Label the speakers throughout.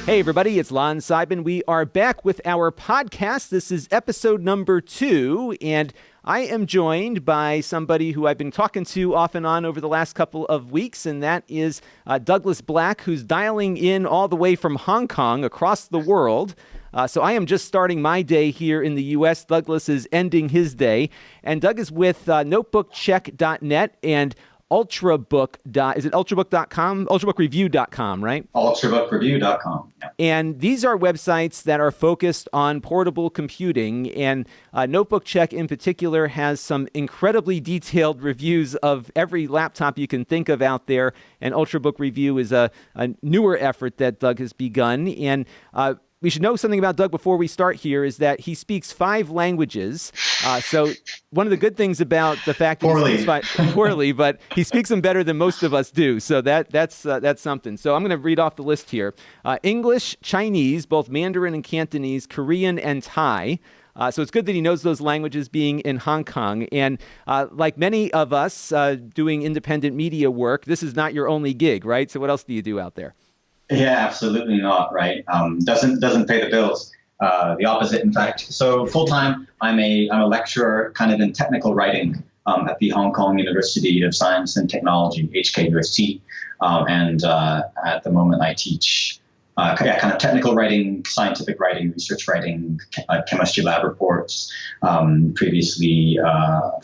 Speaker 1: Hey, everybody, it's Lon Seidman. We are back with our podcast. This is episode number 2, and I am joined by somebody who I've been talking to off and on over the last couple of weeks, and that is Douglas Black, who's dialing in all the way from Hong Kong across the world. So I am just starting my day here in the U.S. Douglas is ending his day, and Doug is with notebookcheck.net and Ultrabook. Is it ultrabook.com? Ultrabookreview.com, right?
Speaker 2: Ultrabookreview.com. Yeah.
Speaker 1: And these are websites that are focused on portable computing. And Notebook Check in particular has some incredibly detailed reviews of every laptop you can think of out there. And Ultrabook Review is a newer effort that Doug has begun. And we should know something about Doug before we start here is that he speaks 5 languages. So one of the good things about the fact that he speaks poorly, but he speaks them better than most of us do. So that's something. So I'm going to read off the list here. English, Chinese, both Mandarin and Cantonese, Korean and Thai. So it's good that he knows those languages being in Hong Kong. And like many of us doing independent media work, this is not your only gig, right? So what else do you do out there?
Speaker 2: Yeah, absolutely not. Right. Doesn't pay the bills. The opposite, in fact. So full time, I'm a lecturer, kind of in technical writing at the Hong Kong University of Science and Technology, HKUST, and at the moment I teach kind of technical writing, scientific writing, research writing, chemistry lab reports. Previously,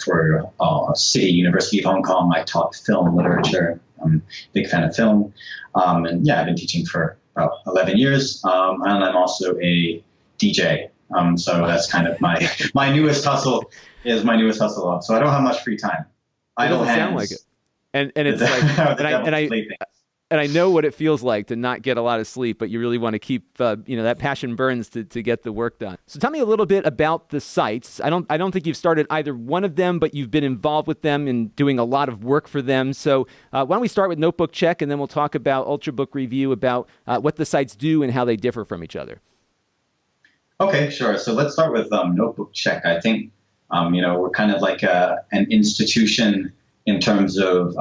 Speaker 2: for City University of Hong Kong, I taught film literature. I'm a big fan of film. And yeah, I've been teaching for about 11 years. And I'm also a DJ. So that's kind of my newest hustle is my newest hustle. So I don't have much free time.
Speaker 1: Idle hands. Sound like it. And it's like, and I know what it feels like to not get a lot of sleep, but you really want to keep, that passion burns to get the work done. So tell me a little bit about the sites. I don't think you've started either one of them, but you've been involved with them and doing a lot of work for them. So why don't we start with Notebook Check, and then we'll talk about Ultrabook Review, about what the sites do and how they differ from each other.
Speaker 2: Okay, sure. So let's start with Notebook Check. I think, we're kind of like an institution in terms of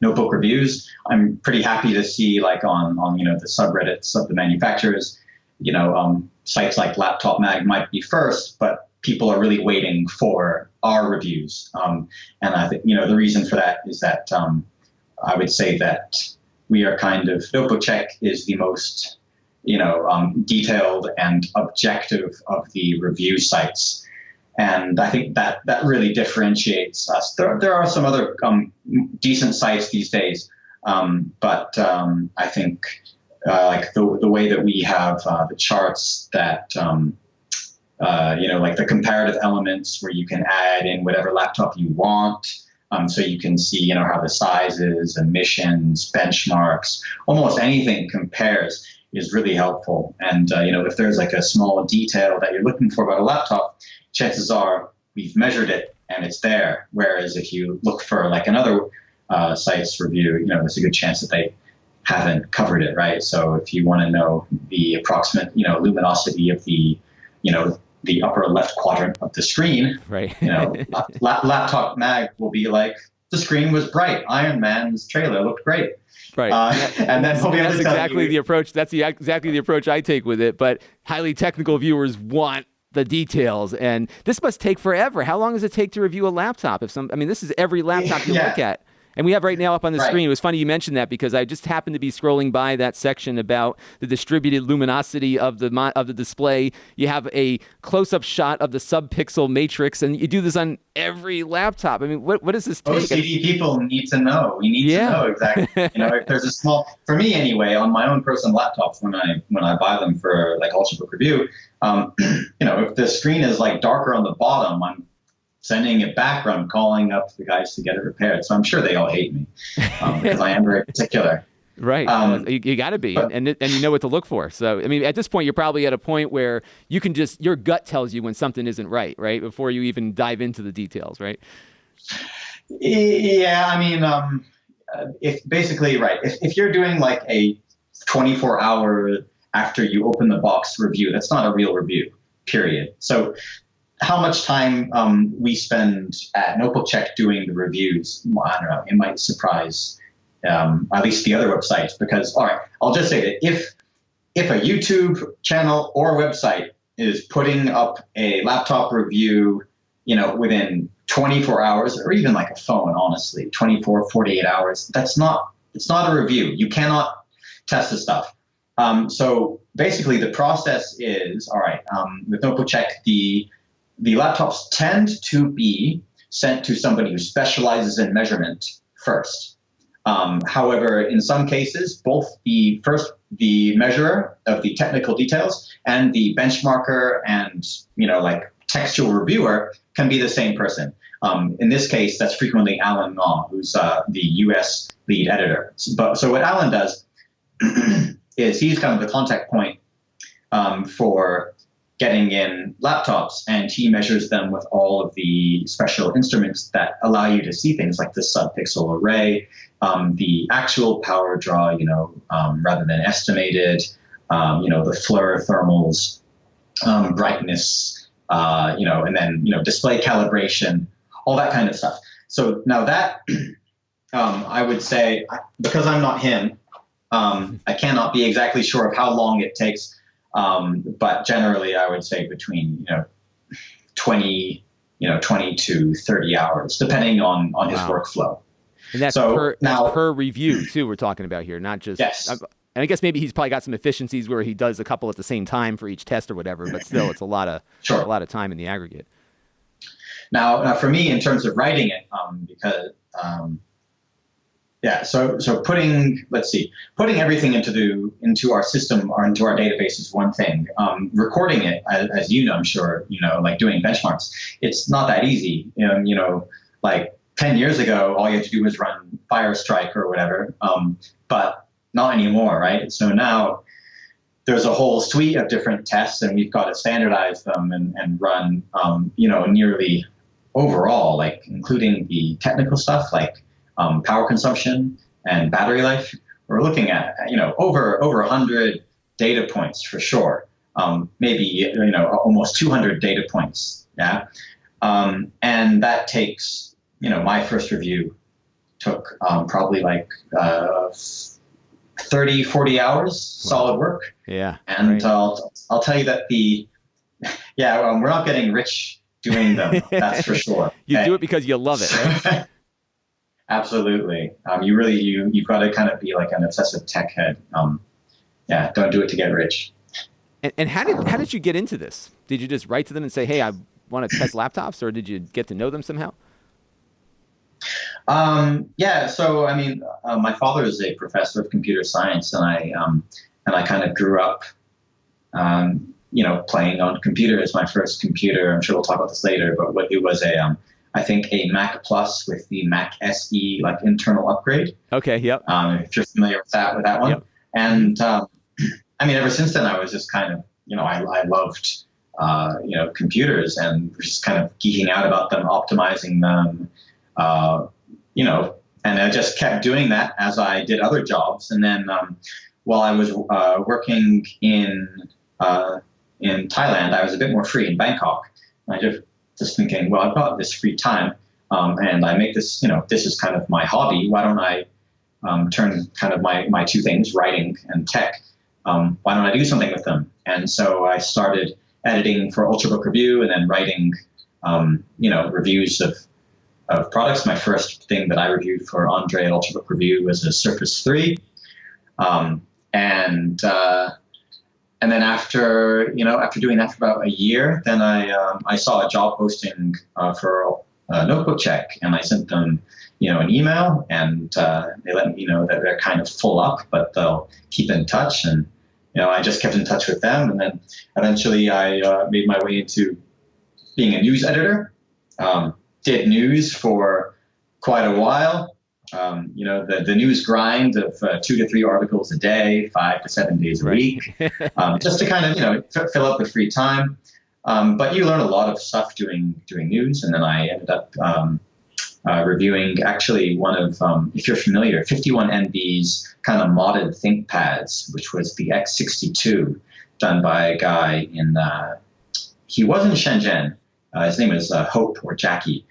Speaker 2: notebook reviews. I'm pretty happy to see, like on the subreddits of the manufacturers, sites like Laptop Mag might be first, but people are really waiting for our reviews. And I think the reason for that is that I would say that we are Notebook Check is the most detailed and objective of the review sites. And I think that really differentiates us. There are some other decent sites these days, but I think like the way that we have the charts that like the comparative elements where you can add in whatever laptop you want, so you can see how the sizes, emissions, benchmarks, almost anything compares is really helpful. And if there's like a small detail that you're looking for about a laptop, chances are we've measured it and it's there. Whereas if you look for like another site's review, there's a good chance that they haven't covered it, right? So if you want to know the approximate, luminosity of the upper left quadrant of the screen,
Speaker 1: right?
Speaker 2: Laptop Mag will be like, the screen was bright. Iron Man's trailer looked great.
Speaker 1: Right.
Speaker 2: And then
Speaker 1: that's exactly the approach. That's exactly the approach I take with it. But highly technical viewers want the details, and this must take forever. How long does it take to review a laptop? This is every laptop you look at. And we have right now up on the screen. It was funny you mentioned that because I just happened to be scrolling by that section about the distributed luminosity of the display. You have a close-up shot of the sub-pixel matrix, and you do this on every laptop. What does this take?
Speaker 2: OCD people need to know. We need to know exactly. If there's a small, for me anyway, on my own personal laptops when I buy them for like Ultrabook Review, if the screen is like darker on the bottom, I'm sending it back, or I'm calling up the guys to get it repaired. So I'm sure they all hate me because I am very particular.
Speaker 1: Right. You got to be, and you know what to look for. So, at this point, you're probably at a point where you can your gut tells you when something isn't right, before you even dive into the details, right?
Speaker 2: Yeah. If you're doing like a 24-hour after you open the box review, that's not a real review, period. So how much time we spend at Notebook Check doing the reviews, I don't know, it might surprise at least the other websites, because, all right, I'll just say that if if a YouTube channel or website is putting up a laptop review, within 24 hours, or even like a phone, honestly, 24, 48 hours, it's not a review. You cannot test the stuff. So basically the process is, all right, with NotebookCheck, the laptops tend to be sent to somebody who specializes in measurement first. However, in some cases, both the measurer of the technical details and the benchmarker and, like textual reviewer can be the same person. In this case, that's frequently Alan Ngong, who's the US lead editor. So what Alan does is he's kind of the contact point for getting in laptops, and he measures them with all of the special instruments that allow you to see things like the subpixel array, the actual power draw, rather than estimated, the FLIR thermals, brightness, and then, display calibration, all that kind of stuff. So now that, I would say, because I'm not him, I cannot be exactly sure of how long it takes. But generally, I would say between 20 to 30 hours, depending on his workflow.
Speaker 1: And that's per review too. We're talking about here, not just.
Speaker 2: Yes.
Speaker 1: And I guess maybe he's probably got some efficiencies where he does a couple at the same time for each test or whatever. But still, it's a lot of time in the aggregate.
Speaker 2: Now for me, in terms of writing it, because. So putting everything into our system or into our database is one thing. Recording it, as I'm sure, like doing benchmarks, it's not that easy. Like 10 years ago, all you had to do was run Firestrike or whatever, but not anymore, right? So now there's a whole suite of different tests, and we've got to standardize them and run, nearly overall, like including the technical stuff, like power consumption and battery life. We're looking at, over 100 data points for sure. Maybe, almost 200 data points. Yeah. And that takes, my first review took probably like 30, 40 hours solid work.
Speaker 1: Yeah.
Speaker 2: And right. I'll tell you that we're not getting rich doing them. That's for sure.
Speaker 1: You do it because you love it, right?
Speaker 2: Absolutely. You've got to kind of be like an obsessive tech head. Don't do it to get rich.
Speaker 1: And how did you get into this? Did you just write to them and say, hey, I want to test laptops, or did you get to know them somehow?
Speaker 2: So I mean, my father is a professor of computer science, and I kind of grew up, playing on computers. My first computer, I'm sure we'll talk about this later, but it was I think a Mac Plus with the Mac SE like internal upgrade.
Speaker 1: Okay. Yep.
Speaker 2: If you're familiar with that one. Yep. And ever since then, I was just kind of, I loved, computers, and just kind of geeking out about them, optimizing them, and I just kept doing that as I did other jobs. And then while I was working in Thailand, I was a bit more free in Bangkok. I just thinking, well, I've got this free time, and I make this, this is kind of my hobby. Why don't I turn kind of my two things, writing and tech, why don't I do something with them? And so I started editing for Ultrabook Review, and then writing, reviews of products. My first thing that I reviewed for Andre at Ultrabook Review was a Surface 3. And then after doing that for about a year, then I saw a job posting for NotebookCheck, and I sent them, an email, and they let me know that they're kind of full up, but they'll keep in touch. And I just kept in touch with them, and then eventually I made my way into being a news editor. Did news for quite a while. The news grind of 2 to 3 articles a day, 5 to 7 days a week, just to kind of, fill up the free time. But you learn a lot of stuff doing news. And then I ended up reviewing actually one of, if you're familiar, 51NB's kind of modded ThinkPads, which was the X62, done by a guy he was in Shenzhen. His name is Hope or Jackie.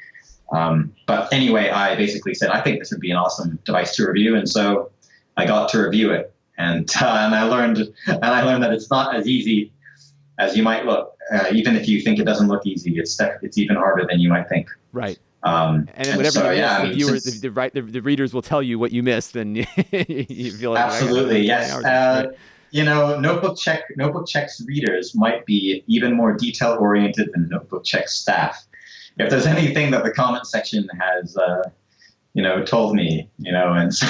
Speaker 2: But anyway, I basically said, I think this would be an awesome device to review. And so I got to review it. and I learned that it's not as easy as you might look. Even if you think it doesn't look easy, it's even harder than you might think.
Speaker 1: Right.
Speaker 2: And
Speaker 1: whatever
Speaker 2: so,
Speaker 1: you
Speaker 2: yeah,
Speaker 1: miss, the readers will tell you what you missed, and you feel like
Speaker 2: absolutely, yes. Notebook Check's readers might be even more detail oriented than Notebook Check staff. If there's anything that the comment section has, told me, and as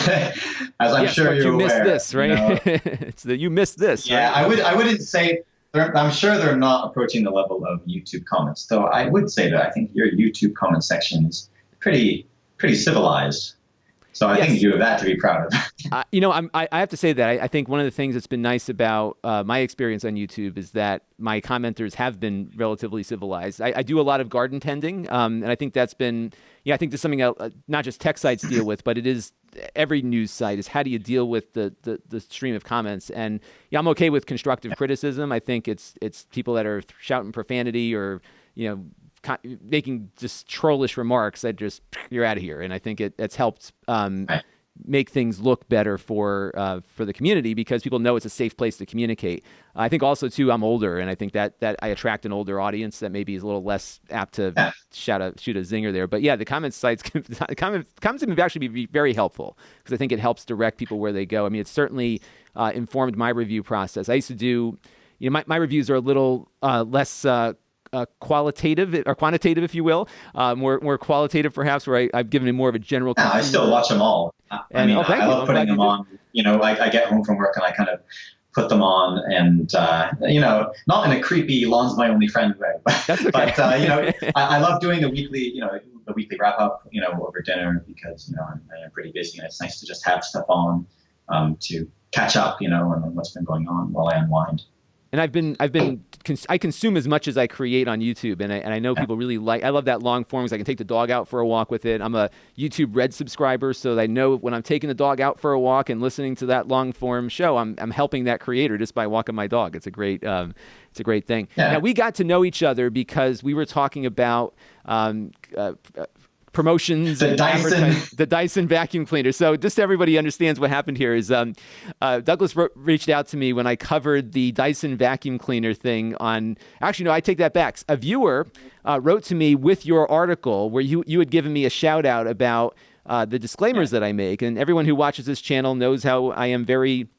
Speaker 2: I'm sure you're
Speaker 1: you missed
Speaker 2: aware,
Speaker 1: this, right? It's that you missed this.
Speaker 2: Yeah,
Speaker 1: right?
Speaker 2: I wouldn't say. I'm sure they're not approaching the level of YouTube comments, though. I would say that I think your YouTube comment section is pretty civilized. So I think you have that to be proud of.
Speaker 1: I have to say that I think one of the things that's been nice about my experience on YouTube is that my commenters have been relatively civilized. I do a lot of garden tending, and I think that's been, I think that's something not just tech sites deal with, but it is every news site is how do you deal with the stream of comments. And I'm okay with constructive criticism. I think it's people that are shouting profanity or, making just trollish remarks that just, you're out of here. And I think it's helped make things look better for the community because people know it's a safe place to communicate. I think also too, I'm older, and I think that I attract an older audience that maybe is a little less apt to shoot a zinger there. But yeah, the comments can actually be very helpful because I think it helps direct people where they go. I mean, it's certainly informed my review process. I used to do, my reviews are a little less qualitative or quantitative, if you will, more qualitative perhaps, where I've given it more of a general.
Speaker 2: Yeah, I still watch them all. I love putting them on. I get home from work and I kind of put them on, and not in a creepy "Lon's my only friend" way,
Speaker 1: That's okay.
Speaker 2: but I love doing the weekly, the weekly wrap up, over dinner because I'm pretty busy, and it's nice to just have stuff on to catch up, on what's been going on while I unwind.
Speaker 1: And I consume as much as I create on YouTube, and I know people really I love that long form because I can take the dog out for a walk with it. I'm a YouTube Red subscriber, so I know when I'm taking the dog out for a walk and listening to that long form show, I'm helping that creator just by walking my dog. It's a great thing.
Speaker 2: Yeah.
Speaker 1: Now we got to know each other because we were talking about promotions, the Dyson vacuum cleaner. So just so everybody understands what happened here is Douglas reached out to me when I covered the Dyson vacuum cleaner thing on, actually, no, I take that back. A viewer wrote to me with your article where you had given me a shout out about the disclaimers that I make. And everyone who watches this channel knows how I am very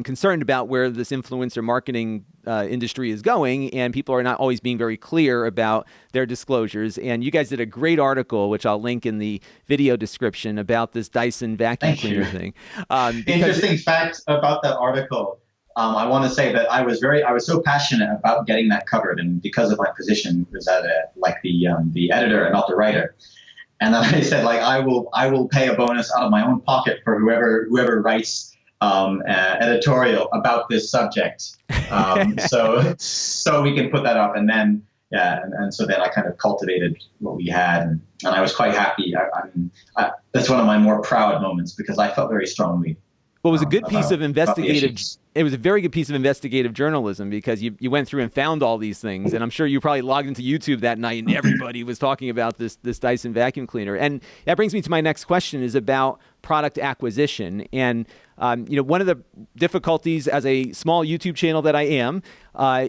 Speaker 1: concerned about where this influencer marketing industry is going, and people are not always being very clear about their disclosures. And you guys did a great article, which I'll link in the video description, about this Dyson vacuum cleaner thing.
Speaker 2: Interesting fact about that article. I want to say that I was so passionate about getting that covered, and because of my position was at the editor and not the writer. And then I said, I will pay a bonus out of my own pocket for whoever writes editorial about this subject, so we can put that up, and then and so then I kind of cultivated what we had, and I was quite happy. That's one of my more proud moments because I felt very strongly.
Speaker 1: Well, it was a good piece of investigative. It was a very good piece of investigative journalism because you went through and found all these things, and I'm sure you probably logged into YouTube that night and everybody was talking about this Dyson vacuum cleaner. And that brings me to my next question: is about product acquisition. And one of the difficulties as a small YouTube channel that I am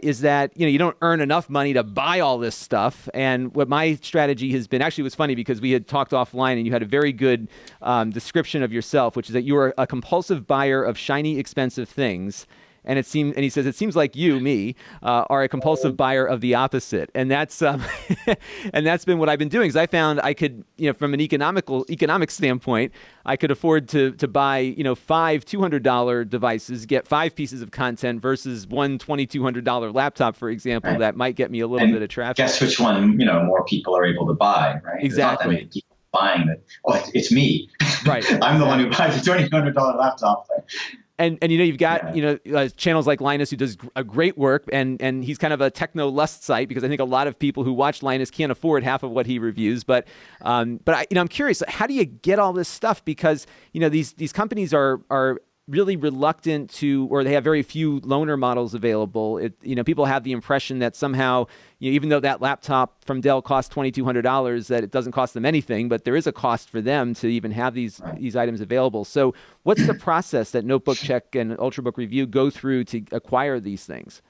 Speaker 1: is that you don't earn enough money to buy all this stuff. And what my strategy has been, actually, it was funny because we had talked offline, and you had a very good description of yourself, which is that you are a compulsive buyer of shiny, expensive things. And he says, it seems like me, are a compulsive buyer of the opposite. And that's and that's been what I've been doing. Because I found I could, from an economic standpoint, I could afford to buy, 5 $200 devices, get 5 pieces of content versus one $2,200 laptop, for example, that might get me a little bit of traffic.
Speaker 2: Guess which one, more people are able to buy, right?
Speaker 1: Exactly.
Speaker 2: There's not that many people buying it. Oh, it's me.
Speaker 1: Right.
Speaker 2: I'm the one who buys a $2,200 laptop.
Speaker 1: And you've got channels like Linus, who does a great work, and he's kind of a techno lust site because I think a lot of people who watch Linus can't afford half of what he reviews. But I'm curious, how do you get all this stuff? Because these companies are really reluctant to, or they have very few loaner models available. People have the impression that somehow, even though that laptop from Dell costs $2,200, that it doesn't cost them anything, but there is a cost for them to even have these items available. So what's the process that Notebook Check and Ultrabook Review go through to acquire these things?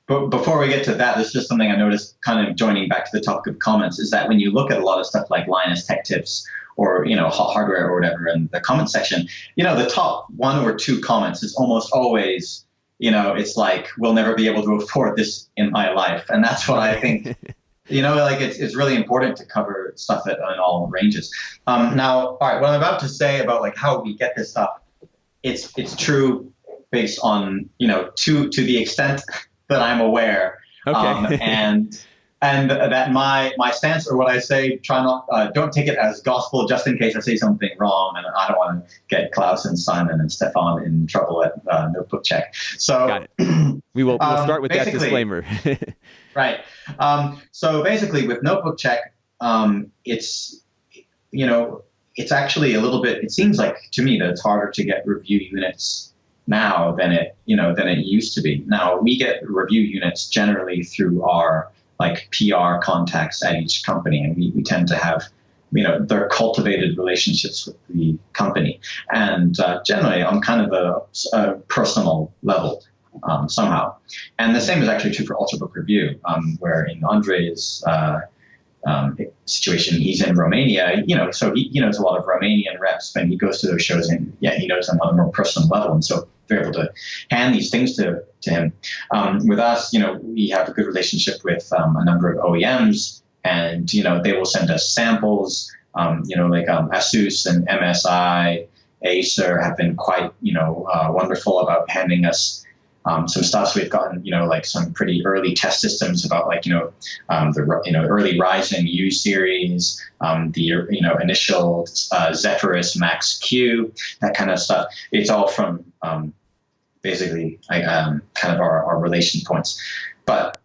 Speaker 2: But before we get to that, there's just something I noticed, kind of joining back to the topic of comments, is that when you look at a lot of stuff like Linus Tech Tips or, Hot Hardware or whatever in the comment section, the top 1 or 2 comments is almost always, it's like, we'll never be able to afford this in my life. And that's what I think, it's really important to cover stuff in all ranges. Now, all right, what I'm about to say about like how we get this stuff, it's true based on, to the extent that I'm aware,
Speaker 1: okay.
Speaker 2: and that my stance, or what I say, don't take it as gospel just in case I say something wrong, and I don't want to get Klaus and Simon and Stefan in trouble at Notebook Check. So
Speaker 1: got it. We'll start with that disclaimer.
Speaker 2: Right. So basically, with Notebook Check, it's actually a little bit. It seems like to me that it's harder to get review units now than it used to be. Now we get review units generally through our like PR contacts at each company, and we tend to have they're cultivated relationships with the company, and generally on kind of a personal level somehow. And the same is actually true for Ultrabook Review, where in Andrei's situation, he's in Romania, so he knows a lot of Romanian reps when he goes to those shows, and he knows them on a more personal level, and so they're able to hand these things to him. With us, we have a good relationship with a number of OEMs, and they will send us samples. Like Asus and MSI, Acer have been quite wonderful about handing us some stuff. So we've gotten, like some pretty early test systems about like, the early Ryzen U series, the, initial Zephyrus Max Q, that kind of stuff. It's all from basically kind of our relation points. But,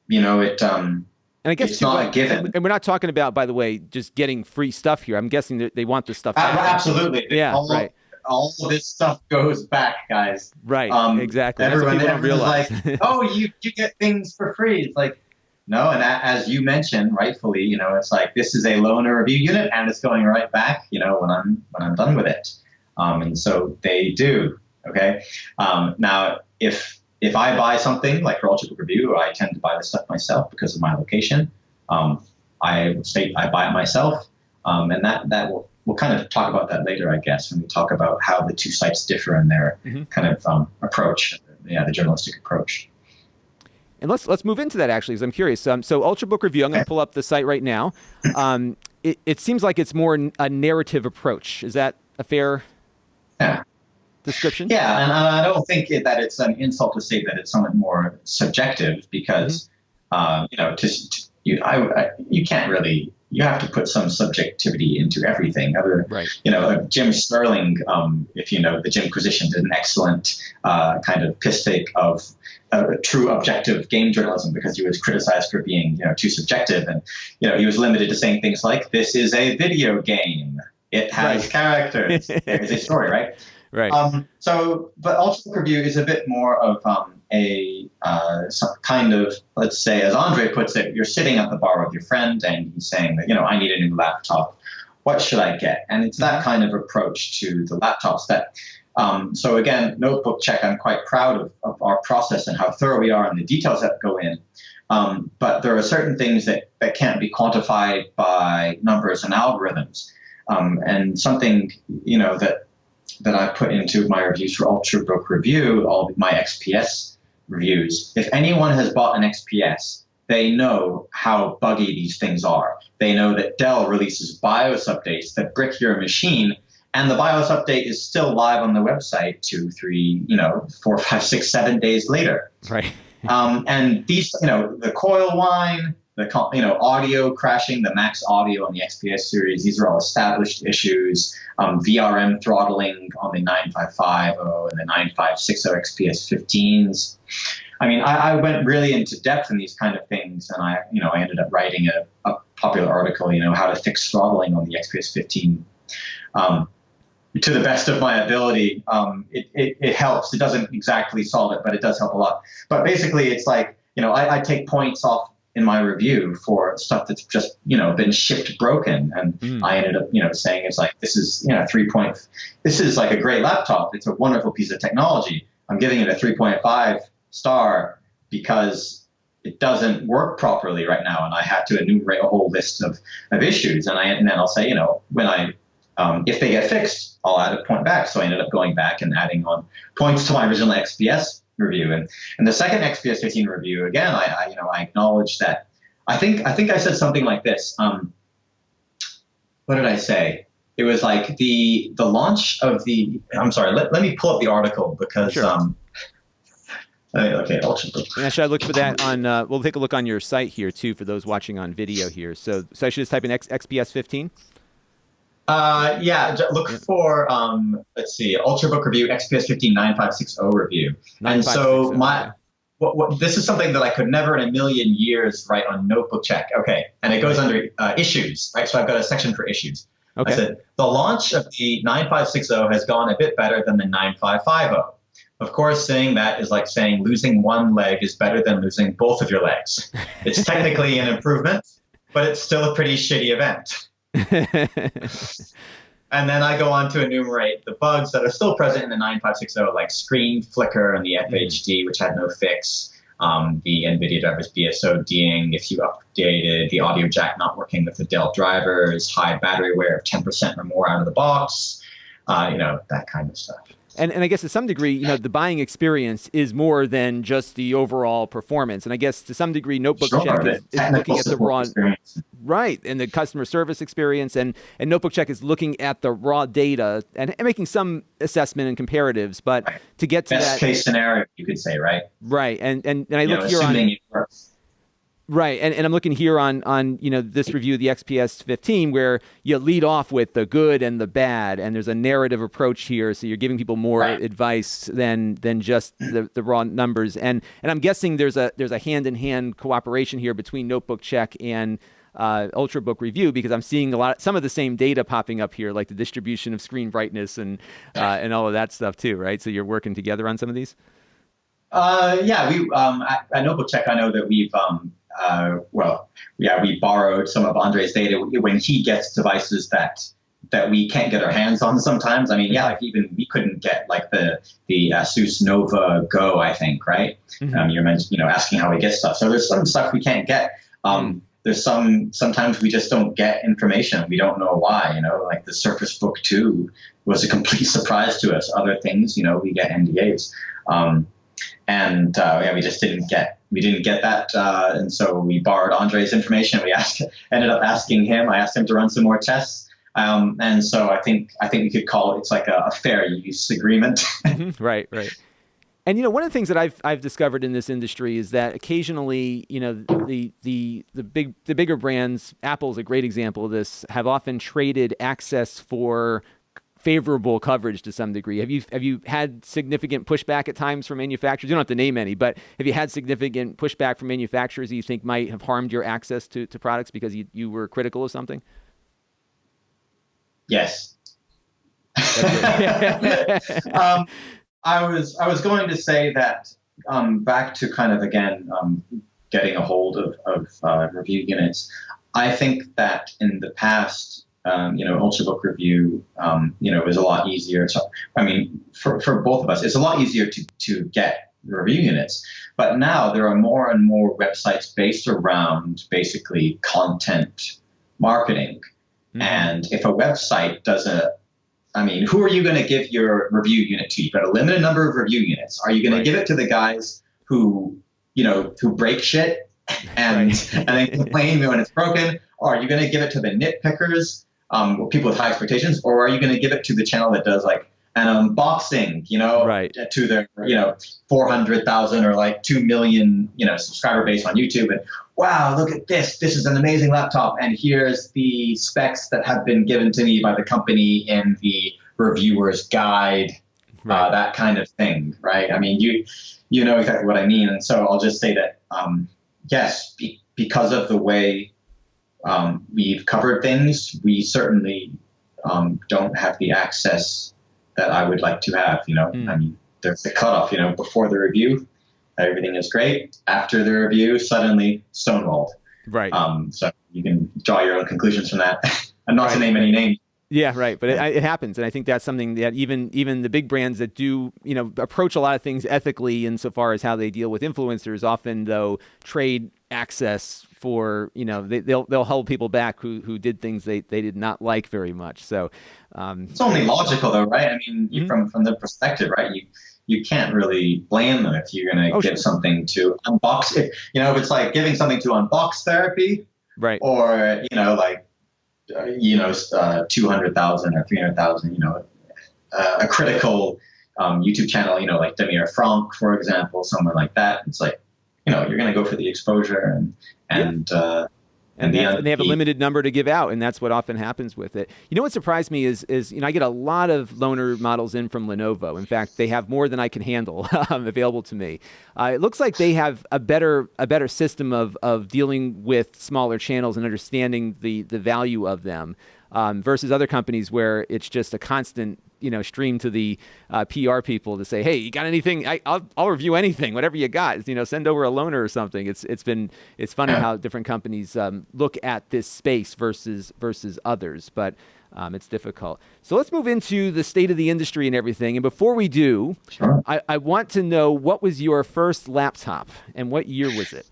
Speaker 1: and I guess
Speaker 2: it's not a given.
Speaker 1: And we're not talking about, by the way, just getting free stuff here. I'm guessing that they want this stuff.
Speaker 2: Absolutely.
Speaker 1: Yeah, right.
Speaker 2: All of this stuff goes back, guys.
Speaker 1: Right, exactly.
Speaker 2: Everyone
Speaker 1: realize.
Speaker 2: Like, oh, you get things for free. It's like, no, and as you mentioned, rightfully, it's like this is a loaner review unit, and it's going right back, when I'm done with it. And so they do. Okay. Now, if I buy something like for Ultrabook Review, I tend to buy the stuff myself because of my location. I would state I buy it myself, and that will. We'll kind of talk about that later, I guess, when we talk about how the two sites differ in their kind of approach, the journalistic approach.
Speaker 1: And let's move into that, actually, because I'm curious. So Ultrabook Review, I'm going to pull up the site right now. It seems like it's more a narrative approach. Is that a fair description?
Speaker 2: Yeah, and I don't think that it's an insult to say that it's somewhat more subjective, because you can't really. You have to put some subjectivity into everything.
Speaker 1: Right.
Speaker 2: Jim Sterling, if you know the Jimquisition, did an excellent kind of piss take of true objective game journalism, because he was criticized for being too subjective, and he was limited to saying things like, "This is a video game. It has characters. There is a story." Right.
Speaker 1: Right.
Speaker 2: But Ultrabook Review is a bit more of some kind of, let's say, as Andre puts it, you're sitting at the bar with your friend and he's saying that, I need a new laptop. What should I get? And it's that kind of approach to the laptops that, so again, Notebook Check, I'm quite proud of our process and how thorough we are and the details that go in. But there are certain things that can't be quantified by numbers and algorithms. And something, that I put into my reviews for Ultrabook Review, all my XPS reviews. If anyone has bought an XPS, they know how buggy these things are. They know that Dell releases BIOS updates that brick your machine, and the BIOS update is still live on the website 2, 3, 4, 5, 6, 7 days later.
Speaker 1: Right.
Speaker 2: And these, the coil whine, the audio crashing, the Max Audio on the XPS series, these are all established issues. VRM throttling on the 9550 and the 9560 XPS 15s. I mean, I went really into depth in these kind of things, and I ended up writing a popular article, how to fix throttling on the XPS 15. to the best of my ability, it helps. It doesn't exactly solve it, but it does help a lot. But basically, it's like, I take points off in my review for stuff that's just, been shipped broken. And I ended up, saying it's like, this is, 3 point, this is like a great laptop. It's a wonderful piece of technology. I'm giving it a 3.5 star because it doesn't work properly right now. And I had to enumerate a whole list of issues. And then I'll say, if they get fixed, I'll add a point back. So I ended up going back and adding on points to my original XPS review. And the second XPS 15 review, again, I acknowledge that. I think I said something like this. What did I say? It was like the launch of the. I'm sorry. Let me pull up the article because.
Speaker 1: Sure.
Speaker 2: Okay, Ultrabook.
Speaker 1: Yeah, should I look for that on? We'll take a look on your site here too for those watching on video here. So I should just type in XPS 15.
Speaker 2: Look for let's see, Ultrabook review XPS 15 9560 review. And so this is something that I could never in a million years write on Notebook Check. Okay, and it goes under issues, right? So I've got a section for issues.
Speaker 1: Okay.
Speaker 2: I said the launch of the 9560 has gone a bit better than the 9550. Of course, saying that is like saying losing one leg is better than losing both of your legs. It's technically an improvement, but it's still a pretty shitty event. And then I go on to enumerate the bugs that are still present in the 9560, like screen flicker and the FHD, which had no fix, the NVIDIA drivers BSODing, if you updated the audio jack not working with the Dell drivers, high battery wear of 10% or more out of the box, that kind of stuff.
Speaker 1: And I guess to some degree, the buying experience is more than just the overall performance. And I guess to some degree, Notebook Check is looking at the raw experience. Right, and the customer service experience, and Notebook Check is looking at the raw data and making some assessment and comparatives. But to get to
Speaker 2: best case scenario, you could say, right?
Speaker 1: Right, and I look here on.
Speaker 2: It works.
Speaker 1: Right, and I'm looking here on this review of the XPS 15 where you lead off with the good and the bad, and there's a narrative approach here, so you're giving people more advice than just the raw numbers. And I'm guessing there's a hand-in-hand cooperation here between Notebook Check and Ultrabook Review, because I'm seeing some of the same data popping up here, like the distribution of screen brightness and all of that stuff too, right? So you're working together on some of these.
Speaker 2: We at Notebook Check, I know that we've we borrowed some of Andre's data when he gets devices that we can't get our hands on sometimes. I mean, like even we couldn't get like the Asus Nova Go, I think, right?
Speaker 1: Mm-hmm.
Speaker 2: You mentioned, asking how we get stuff. So there's some stuff we can't get. There's sometimes we just don't get information. We don't know why, like the Surface Book 2 was a complete surprise to us. Other things, we get NDAs. We just didn't get that. And so we borrowed Andre's information. Ended up asking him. I asked him to run some more tests. And so I think we could call it's like a fair use agreement.
Speaker 1: Right. And one of the things that I've discovered in this industry is that occasionally, the bigger brands, Apple's a great example of this, have often traded access for favorable coverage to some degree. Have you had significant pushback at times from manufacturers? You don't have to name any, but have you had significant pushback from manufacturers that you think might have harmed your access to products because you were critical of something?
Speaker 2: Yes. I was going to say that back to kind of again getting a hold of review units. I think that in the past, Ultrabook Review, is a lot easier. So, for both of us, it's a lot easier to get review units. But now there are more and more websites based around basically content marketing. Mm-hmm. And if a website who are you going to give your review unit to? You've got a limited number of review units. Are you going to give it to the guys who break shit and then complain when it's broken? Or are you going to give it to the nitpickers? People with high expectations, or are you going to give it to the channel that does like an unboxing, to their, 400,000 or like 2 million, subscriber base on YouTube, and wow, look at this. This is an amazing laptop, and here's the specs that have been given to me by the company in the reviewer's guide, that kind of thing, right? I mean, you know exactly what I mean, and so I'll just say that yes, because of the way we've covered things, we certainly don't have the access that I would like to have. I mean, there's the cutoff. Before the review, everything is great. After the review, suddenly stonewalled.
Speaker 1: Right.
Speaker 2: So you can draw your own conclusions from that, and not to name any names.
Speaker 1: Yeah, right. But it happens, and I think that's something that even the big brands that do approach a lot of things ethically insofar as how they deal with influencers, often though trade access for they'll hold people back who did things they did not like very much. So
Speaker 2: it's only logical though, right? I mean, from the perspective, right? You can't really blame them if you're going to give something to unbox. If it's like giving something to unbox therapy,
Speaker 1: right?
Speaker 2: Or 200,000 or 300,000, a critical YouTube channel, like Demir Frank, for example, someone like that. It's like, you're going to go for the exposure and
Speaker 1: they have a limited number to give out, and that's what often happens with it. What surprised me is I get a lot of loaner models in from Lenovo. In fact, they have more than I can handle available to me. It looks like they have a better system of dealing with smaller channels and understanding the value of them versus other companies where it's just a constant stream to the PR people to say, hey, you got anything? I'll review anything, whatever you got. Send over a loaner or something. It's funny how different companies look at this space versus others, but it's difficult. So let's move into the state of the industry and everything. And before we do,
Speaker 2: sure.
Speaker 1: I want to know, what was your first laptop and what year was it?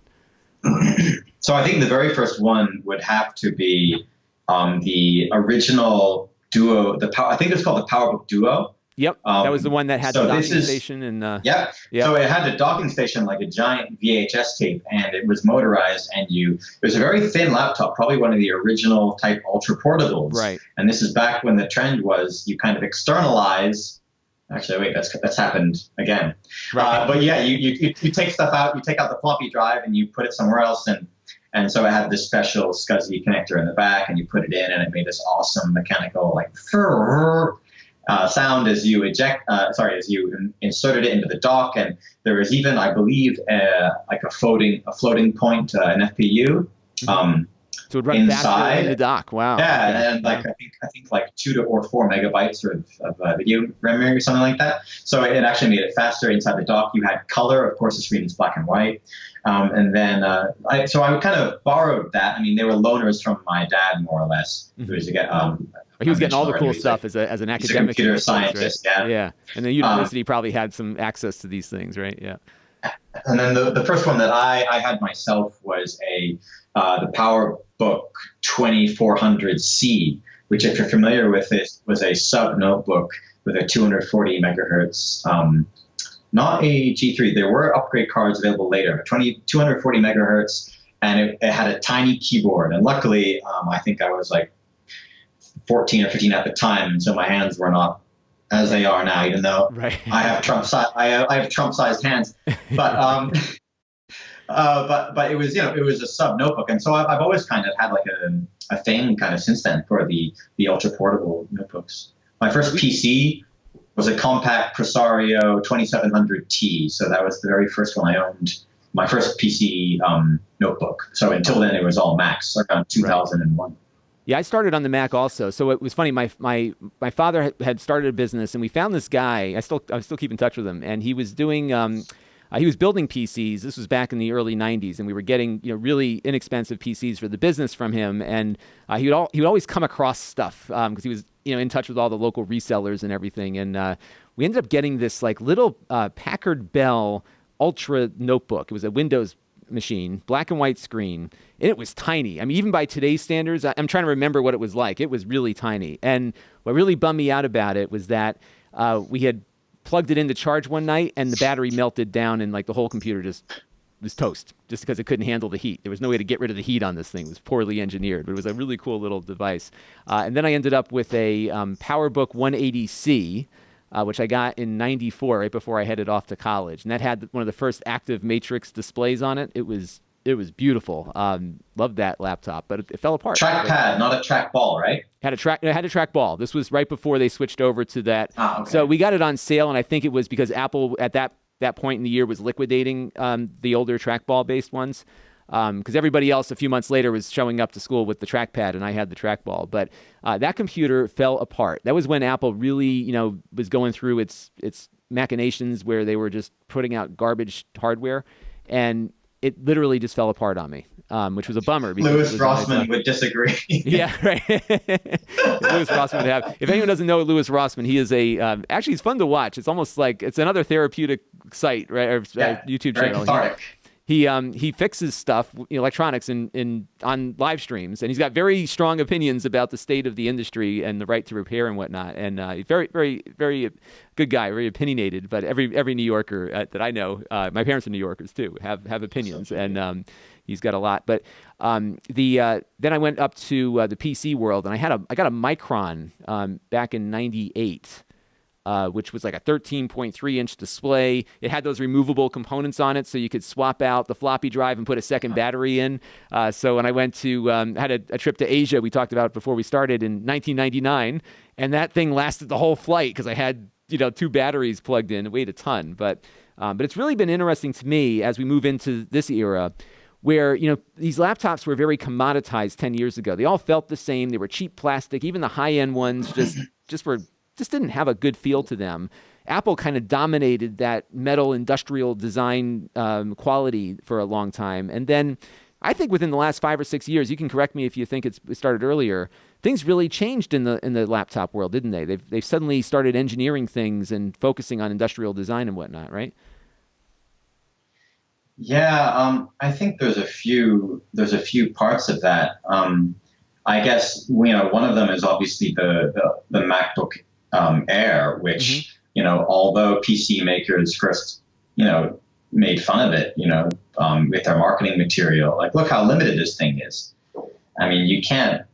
Speaker 2: So I think the very first one would have to be the original Duo, I think it's called the PowerBook Duo.
Speaker 1: Yep, that was the one that had the docking station. And
Speaker 2: Yep. So it had a docking station, like a giant VHS tape, and it was motorized. And it was a very thin laptop, probably one of the original type ultra portables.
Speaker 1: Right.
Speaker 2: And this is back when the trend was you kind of externalize. Actually, wait, that's happened again. Right. But yeah, you take stuff out, you take out the floppy drive, and you put it somewhere else, and so it had this special SCSI connector in the back, and you put it in, and it made this awesome mechanical sound as you inserted it into the dock. And there was even, I believe, like a floating point, an FPU.
Speaker 1: So it would run
Speaker 2: inside
Speaker 1: faster in the dock. Wow.
Speaker 2: Yeah,
Speaker 1: okay.
Speaker 2: And I think like 2 or 4 megabytes of video memory or something like that. So it actually made it faster inside the dock. You had color, of course, the screen is black and white. And then I kind of borrowed that. I mean, they were loaners from my dad, more or less.
Speaker 1: Mm-hmm.
Speaker 2: He was
Speaker 1: getting all the cool stuff as an academic.
Speaker 2: He's a computer scientist, right?
Speaker 1: Yeah. And the university probably had some access to these things, right? Yeah.
Speaker 2: And then the first one that I had myself was the PowerBook 2400C, which, if you're familiar with it, was a sub notebook with a 240 megahertz. Not a G3. There were upgrade cards available later, but 240 megahertz, and it had a tiny keyboard. And luckily, I think I was like 14 or 15 at the time, and so my hands were not as they are now, even though I have Trump-sized hands. But but it was it was a sub notebook, and so I've always kind of had like a thing kind of since then for the ultra portable notebooks. My first PC was a compact Presario 2700T, so that was the very first one I owned. My first PC notebook. So until then, it was all Macs, around 2001.
Speaker 1: Yeah, I started on the Mac also. So it was funny. My father had started a business, and we found this guy. I still keep in touch with him, and he was doing. He was building PCs. This was back in the early '90s, and we were getting really inexpensive PCs for the business from him. And he would always come across stuff because he was in touch with all the local resellers and everything. And we ended up getting this like little Packard Bell Ultra notebook. It was a Windows machine, black and white screen, and it was tiny. I mean, even by today's standards, I'm trying to remember what it was like. It was really tiny. And what really bummed me out about it was that we had plugged it in to charge one night, and the battery melted down, and like the whole computer just was toast, just because it couldn't handle the heat. There was no way to get rid of the heat on this thing. It was poorly engineered, but it was a really cool little device. And then I ended up with a PowerBook 180C, which I got in '94, right before I headed off to college. And that had one of the first active matrix displays on it. It was beautiful. Loved that laptop, but it fell apart.
Speaker 2: Trackpad, not a trackball, right?
Speaker 1: It had a trackball. This was right before they switched over to that.
Speaker 2: Okay.
Speaker 1: So we got it on sale, and I think it was because Apple at that point in the year was liquidating the older trackball-based ones. because everybody else a few months later was showing up to school with the trackpad, and I had the trackball. But that computer fell apart. That was when Apple really, was going through its machinations where they were just putting out garbage hardware, and it literally just fell apart on me, which was a bummer.
Speaker 2: Louis Rossmann would disagree.
Speaker 1: Yeah, right. Louis Rossmann would have. If anyone doesn't know Louis Rossmann, he is actually, he's fun to watch. It's almost like it's another therapeutic site, right? Or YouTube channel.
Speaker 2: Cathartic.
Speaker 1: He fixes stuff, electronics, on live streams, and he's got very strong opinions about the state of the industry and the right to repair and whatnot. And very, very, very good guy, very opinionated. But every New Yorker that I know, my parents are New Yorkers too, have opinions, and he's got a lot. But then I went up to the PC world, and I got a Micron back in '98. Which was like a 13.3-inch display. It had those removable components on it, so you could swap out the floppy drive and put a second battery in. So when I went to had a trip to Asia, we talked about it before we started in 1999, and that thing lasted the whole flight because I had 2 batteries plugged in. It weighed a ton, but it's really been interesting to me as we move into this era, where these laptops were very commoditized 10 years ago. They all felt the same. They were cheap plastic. Even the high-end ones just didn't have a good feel to them. Apple kind of dominated that metal industrial design quality for a long time. And then I think within the last 5 or 6 years, you can correct me if you think it started earlier, things really changed in the laptop world, didn't they? They've suddenly started engineering things and focusing on industrial design and whatnot, right?
Speaker 2: Yeah, I think there's a few parts of that. I guess one of them is obviously the MacBook Air, which although PC makers first made fun of it, with their marketing material, like look how limited this thing is. I mean, you can't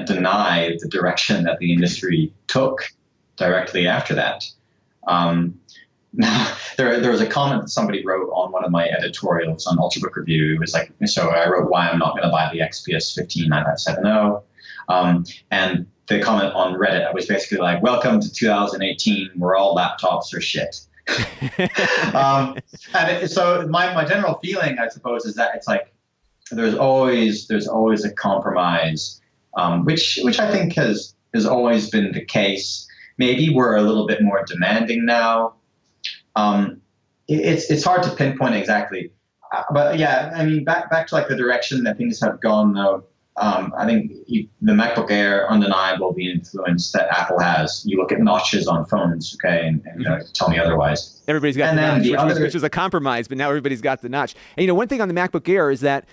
Speaker 2: deny the direction that the industry took directly after that. Now, there was a comment that somebody wrote on one of my editorials on Ultrabook Review. It was like, so I wrote why I'm not going to buy the XPS 15 9970. And the comment on Reddit, I was basically like, welcome to 2018, where all laptops are shit. So my general feeling, I suppose, is that it's like there's always a compromise, which I think has always been the case. Maybe we're a little bit more demanding now. It's hard to pinpoint exactly, but yeah, I mean, back to like the direction that things have gone though. I think the MacBook Air, undeniable the influence that Apple has. You look at notches on phones, okay, and tell me otherwise.
Speaker 1: Everybody's got the notch, which is a compromise, but now everybody's got the notch. And one thing on the MacBook Air is that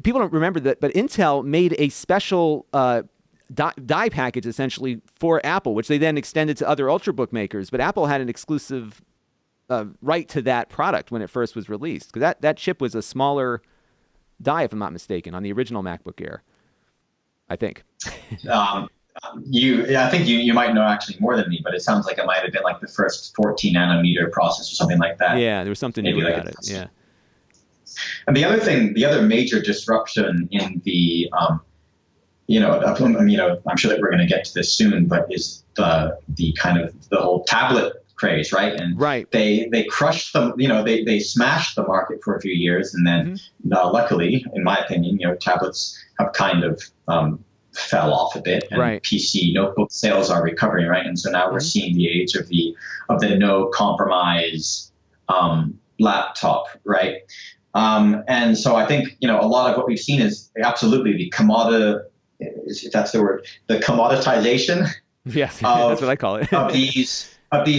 Speaker 1: people don't remember that, but Intel made a special die package essentially for Apple, which they then extended to other Ultrabook makers. But Apple had an exclusive right to that product when it first was released, because that chip was a smaller die, if I'm not mistaken, on the original MacBook Air. I think.
Speaker 2: I think you might know actually more than me, but it sounds like it might have been like the first 14 nanometer process or something like that.
Speaker 1: Yeah, there was something new about it. Yeah.
Speaker 2: And the other major disruption in the, I'm sure that we're going to get to this soon, but is the kind of the whole tablet craze, right? And
Speaker 1: right.
Speaker 2: They crushed them, they smashed the market for a few years, and then luckily, in my opinion, tablets have kind of fell off a bit, and
Speaker 1: right.
Speaker 2: PC notebook sales are recovering, right? And so now we're seeing the age of the no compromise laptop, right? And so I think a lot of what we've seen is absolutely the if that's the word, the commoditization.
Speaker 1: Yes, that's what I call it.
Speaker 2: of these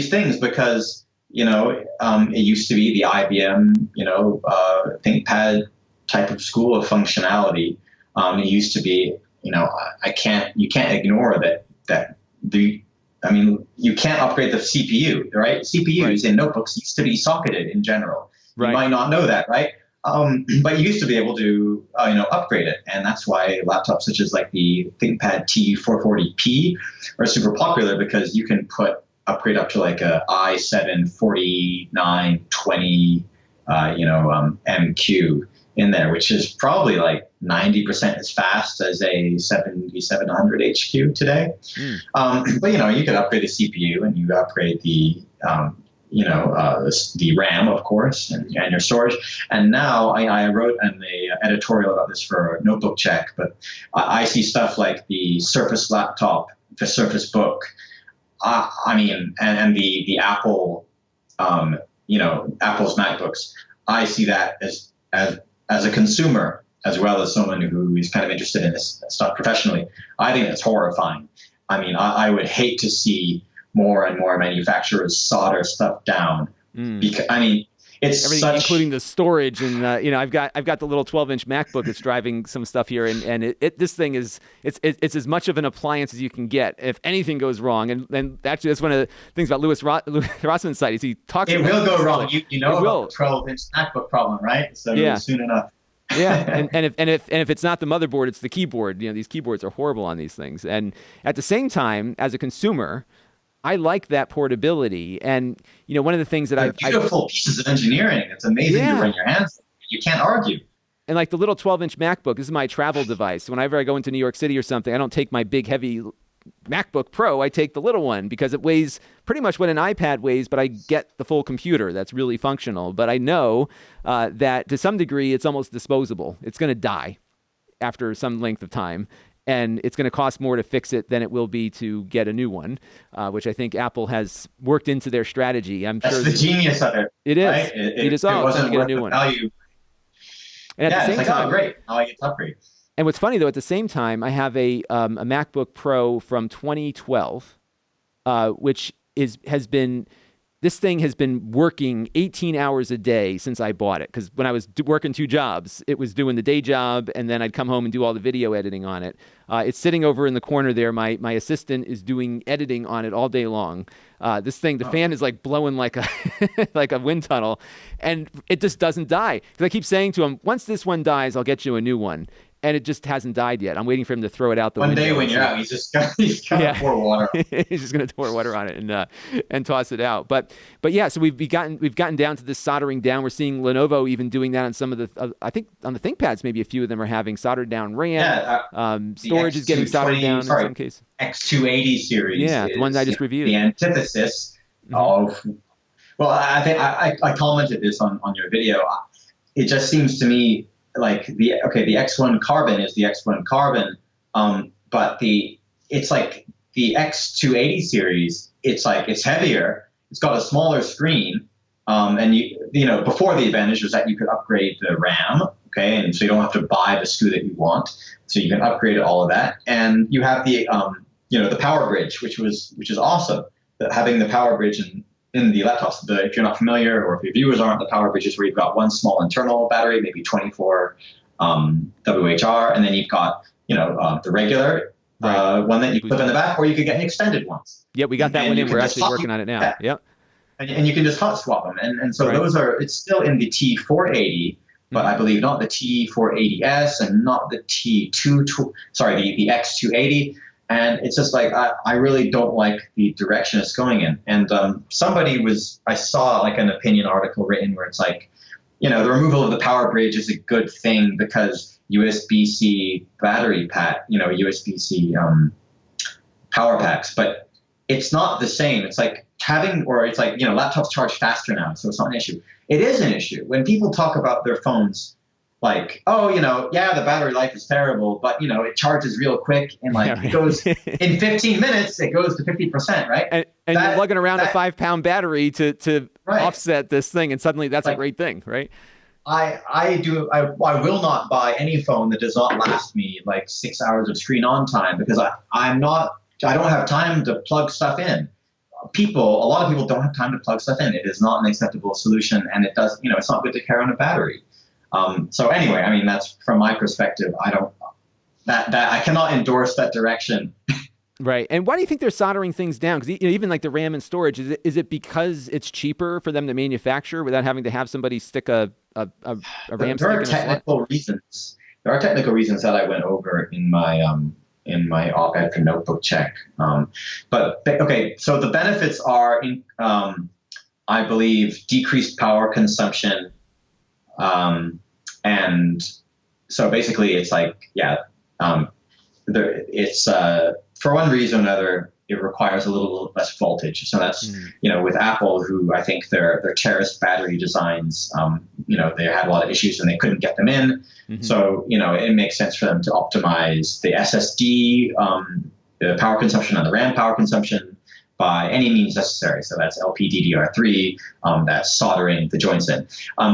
Speaker 2: things, because it used to be the IBM ThinkPad type of school of functionality. It used to be you can't ignore that you can't upgrade the CPU, right? CPUs in notebooks used to be socketed in general.
Speaker 1: Right.
Speaker 2: You might not know that, right? But you used to be able to upgrade it, and that's why laptops such as like the ThinkPad T440p are super popular, because you can upgrade up to like a i7 4920 MQ in there, which is probably like 90% as fast as a 7700 HQ today. But you could upgrade the CPU, and you upgrade the the RAM, of course, and your storage. And now I wrote an editorial about this for Notebook Check, but I see stuff like the Surface laptop, the Surface Book, and the Apple, Apple's MacBooks. I see that as a consumer, as well as someone who is kind of interested in this stuff professionally. I think that's horrifying. I mean, I would hate to see more and more manufacturers solder stuff down. Because it's
Speaker 1: everything, including the storage, and I've got the little 12-inch MacBook that's driving some stuff here, and this thing is it's as much of an appliance as you can get if anything goes wrong. And actually, that's one of the things about Louis Rossman's site is he talks.
Speaker 2: It will go wrong. Like, you know
Speaker 1: about
Speaker 2: the 12-inch MacBook problem, right? So soon enough.
Speaker 1: Yeah, and if it's not the motherboard, it's the keyboard. These keyboards are horrible on these things. And at the same time, as a consumer, I like that portability. And one of the things that
Speaker 2: beautiful pieces of engineering. It's amazing to bring your hands. You can't argue.
Speaker 1: And like the little 12-inch MacBook, this is my travel device. Whenever I go into New York City or something, I don't take my big heavy MacBook Pro. I take the little one because it weighs pretty much what an iPad weighs, but I get the full computer that's really functional. But I know that to some degree, it's almost disposable. It's going to die after some length of time, and it's going to cost more to fix it than it will be to get a new one, which I think Apple has worked into their strategy.
Speaker 2: That's the genius of it.
Speaker 1: It is.
Speaker 2: Right?
Speaker 1: It is.
Speaker 2: It wasn't
Speaker 1: get
Speaker 2: worth
Speaker 1: a new
Speaker 2: the
Speaker 1: one.
Speaker 2: value.
Speaker 1: And at the same time,
Speaker 2: oh, great. Now I get to upgrade.
Speaker 1: And what's funny, though, at the same time, I have a MacBook Pro from 2012, which this thing has been working 18 hours a day since I bought it. Because when I was working 2 jobs, it was doing the day job, and then I'd come home and do all the video editing on it. It's sitting over in the corner there. My assistant is doing editing on it all day long. This thing, the fan is like blowing like a like a wind tunnel, and it just doesn't die. Because I keep saying to him, once this one dies, I'll get you a new one. And it just hasn't died yet. I'm waiting for him to throw it out the window.
Speaker 2: One day when you're out, he's gonna pour water.
Speaker 1: He's just gonna pour water on it and toss it out. But yeah, so we've gotten down to this soldering down. We're seeing Lenovo even doing that on some of the I think on the ThinkPads, maybe a few of them are having soldered down RAM.
Speaker 2: Yeah,
Speaker 1: storage is getting soldered down in some cases.
Speaker 2: X280 series.
Speaker 1: Yeah, the ones I just reviewed.
Speaker 2: The antithesis of. Well, I think I commented this on your video. It just seems to me like the X1 Carbon is the X1 Carbon, but it's like the X280 series. It's heavier. It's got a smaller screen, and before the advantage was that you could upgrade the RAM. Okay, and so you don't have to buy the SKU that you want. So you can upgrade all of that, and you have the the Power Bridge, which is awesome. Having the Power Bridge in the laptops, if you're not familiar or if your viewers aren't, the Power Bridge is where you've got one small internal battery, maybe 24 WHR, and then you've got the regular one that you clip in the back, or you could get extended ones.
Speaker 1: Yeah, we got that one in. We're actually working on it now. Yeah. Yep.
Speaker 2: And you can just hot swap them, and so it's still in the T480, but I believe not the T480S and not the the X280. And it's just like, I really don't like the direction it's going in. And I saw like an opinion article written where it's like, the removal of the Power Bridge is a good thing because USB-C battery pack, USB-C power packs, but it's not the same. It's like laptops charge faster now, so it's not an issue. It is an issue. When people talk about their phones, like, the battery life is terrible, but it charges real quick, and it goes in 15 minutes, it goes to 50%, right?
Speaker 1: And you're lugging around a 5-pound battery to offset this thing, and suddenly that's a great thing, right?
Speaker 2: I will not buy any phone that does not last me like 6 hours of screen on time because I don't have time to plug stuff in. A lot of people don't have time to plug stuff in. It is not an acceptable solution, and it does, it's not good to carry on a battery. So anyway, that's from my perspective. I cannot endorse that direction.
Speaker 1: Right. And why do you think they're soldering things down? Because even like the RAM and storage, is it because it's cheaper for them to manufacture without having to have somebody stick a RAM stick in a slot?
Speaker 2: There are technical reasons that I went over in my op-ed for Notebook Check. But okay, so the benefits are, I believe, decreased power consumption. And so basically it's like, it's for one reason or another, it requires a little less voltage. So that's,
Speaker 1: Mm.
Speaker 2: with Apple, who I think their terrace battery designs, they had a lot of issues and they couldn't get them in.
Speaker 1: Mm-hmm.
Speaker 2: So, it makes sense for them to optimize the SSD, the power consumption and the RAM power consumption by any means necessary. So that's LPDDR3, that's soldering the joints in.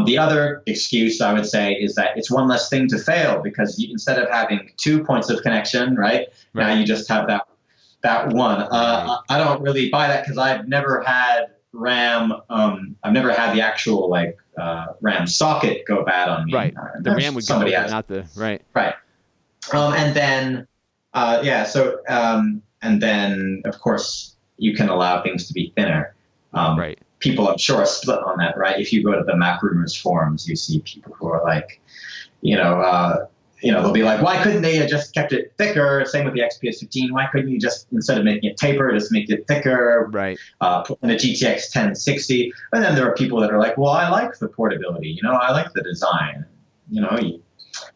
Speaker 2: The other excuse I would say is that it's one less thing to fail, because instead of having 2 points of connection, right, now you just have that one. I don't really buy that, because I've never had RAM. I've never had the actual RAM socket go bad on me.
Speaker 1: Right. The RAM would
Speaker 2: somebody
Speaker 1: go,
Speaker 2: has.
Speaker 1: not the right.
Speaker 2: Right. And then and then of course you can allow things to be thinner.
Speaker 1: Right.
Speaker 2: People, I'm sure, are split on that, right? If you go to the Mac Rumors forums, you see people who are like, they'll be like, why couldn't they have just kept it thicker? Same with the XPS 15. Why couldn't you just, instead of making it taper, just make it thicker?
Speaker 1: Right.
Speaker 2: Put in a GTX 1060. And then there are people that are like, well, I like the portability. I like the design.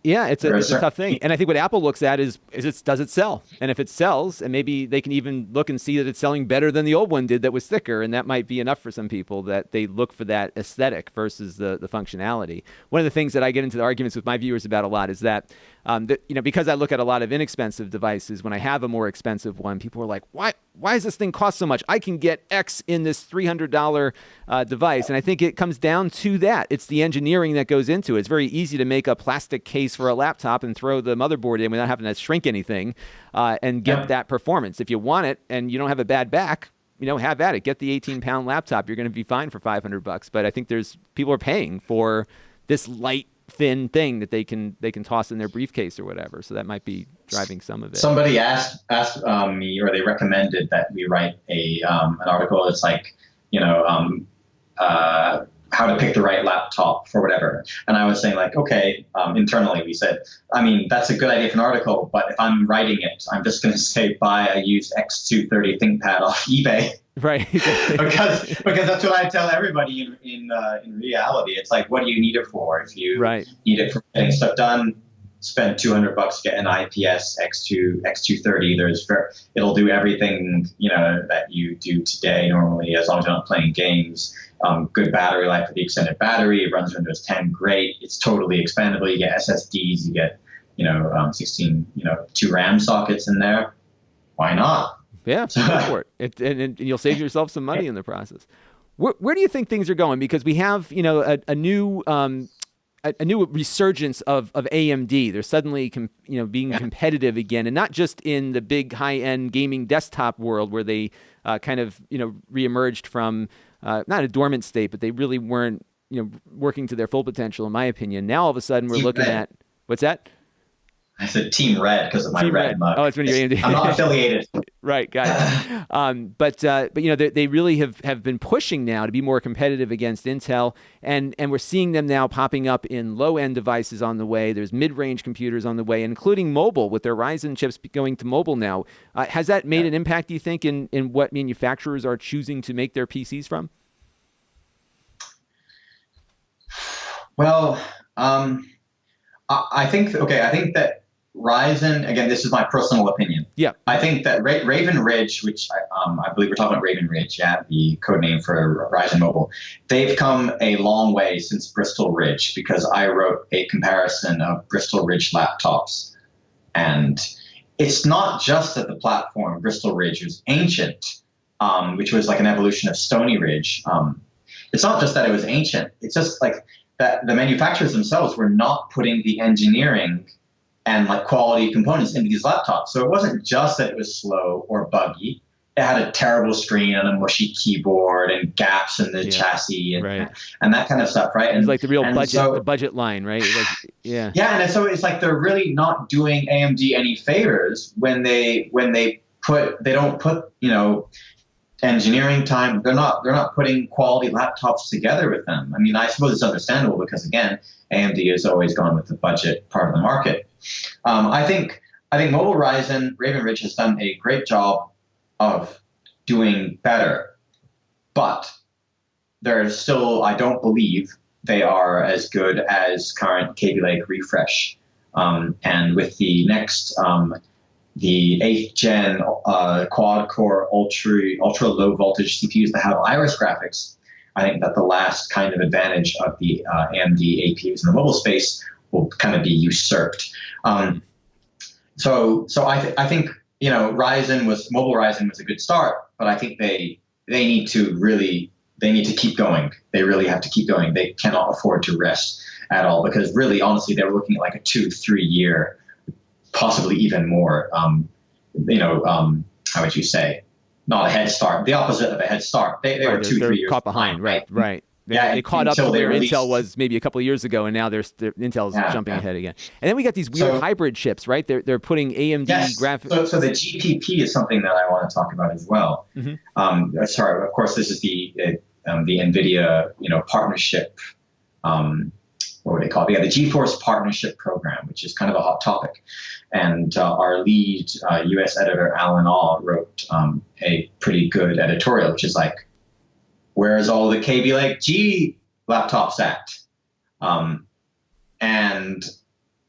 Speaker 1: Yeah, it's a tough thing. And I think what Apple looks at is does it sell? And if it sells, and maybe they can even look and see that it's selling better than the old one did that was thicker, and that might be enough for some people, that they look for that aesthetic versus the functionality. One of the things that I get into the arguments with my viewers about a lot is that, because I look at a lot of inexpensive devices, when I have a more expensive one, people are like, why does this thing cost so much? I can get X in this $300 device. And I think it comes down to that. It's the engineering that goes into it. It's very easy to make a plastic case for a laptop and throw the motherboard in without having to shrink anything and get that performance. If you want it and you don't have a bad back, have at it. Get the 18-pound laptop. You're going to be fine for $500. But I think people are paying for this light, thin thing that they can toss in their briefcase or whatever. So that might be driving some of it.
Speaker 2: Somebody asked me, or they recommended that we write an article. It's like, how to pick the right laptop for whatever. And I was saying, like, okay, internally we said, I mean, that's a good idea for an article, but if I'm writing it, I'm just going to say buy a used X230 ThinkPad off eBay.
Speaker 1: Right.
Speaker 2: because that's what I tell everybody in reality. It's like, what do you need it for? If you need it for getting stuff done, spend $200, get an IPS X230. It'll do everything that you do today normally, as long as you're not playing games. Good battery life for the extended battery. It runs Windows 10 great. It's totally expandable. You get SSDs. You get 16 2 RAM sockets in there. Why not?
Speaker 1: Yeah, go for it. And you'll save yourself some money in the process. Where do you think things are going? Because we have a new resurgence of AMD. They're suddenly being competitive again, and not just in the big high-end gaming desktop world where they kind of reemerged from not a dormant state, but they really weren't working to their full potential, in my opinion. Now all of a sudden we're looking at what's that?
Speaker 2: I said Team Red because of my red mug.
Speaker 1: Oh, it's when you're AMD.
Speaker 2: I'm not affiliated.
Speaker 1: Right, got it. But they really have been pushing now to be more competitive against Intel, and we're seeing them now popping up in low-end devices on the way. There's mid-range computers on the way, including mobile, with their Ryzen chips going to mobile now. Has that made an impact, do you think, in what manufacturers are choosing to make their PCs from?
Speaker 2: Well, I think that Ryzen, again, this is my personal opinion.
Speaker 1: Yeah.
Speaker 2: I think that Raven Ridge, which I believe we're talking about Raven Ridge, the code name for Ryzen Mobile, they've come a long way since Bristol Ridge, because I wrote a comparison of Bristol Ridge laptops. And it's not just that the platform, Bristol Ridge, was ancient, which was like an evolution of Stony Ridge. It's not just that it was ancient. It's just like that the manufacturers themselves were not putting the engineering and like quality components into these laptops. So it wasn't just that it was slow or buggy. It had a terrible screen and a mushy keyboard and gaps in the chassis and that kind of stuff, right? And
Speaker 1: it's like the real budget line, right? Yeah, and
Speaker 2: so it's like they're really not doing AMD any favors when they don't put engineering time. They're not putting quality laptops together with them. I mean, I suppose it's understandable because again, AMD has always gone with the budget part of the market. I think Mobile Ryzen, Raven Ridge has done a great job of doing better, but there's still, I don't believe they are as good as current Kaby Lake Refresh. And with the next the 8th gen quad core ultra low voltage CPUs that have Iris graphics, I think that the last kind of advantage of the AMD APUs in the mobile space will kind of be usurped. So I think mobile Ryzen was a good start, but I think they need to keep going. They really have to keep going. They cannot afford to rest at all, because really, honestly, they're looking at like a 2-3 year, possibly even more. How would you say? Not a head start. The opposite of a head start. They were 2-3 years
Speaker 1: caught behind. Right. They caught up to where Intel was maybe a couple of years ago, and now Intel's jumping ahead again. And then we got these weird hybrid chips, right? They're putting AMD graphics.
Speaker 2: So the GPP is something that I want to talk about as well. Of course, this is the NVIDIA partnership. What would they call it? Yeah, the GeForce Partnership Program, which is kind of a hot topic. And our lead U.S. editor, Alan Aw, wrote a pretty good editorial, which is like, where's all the Kaby Lake G laptops at? And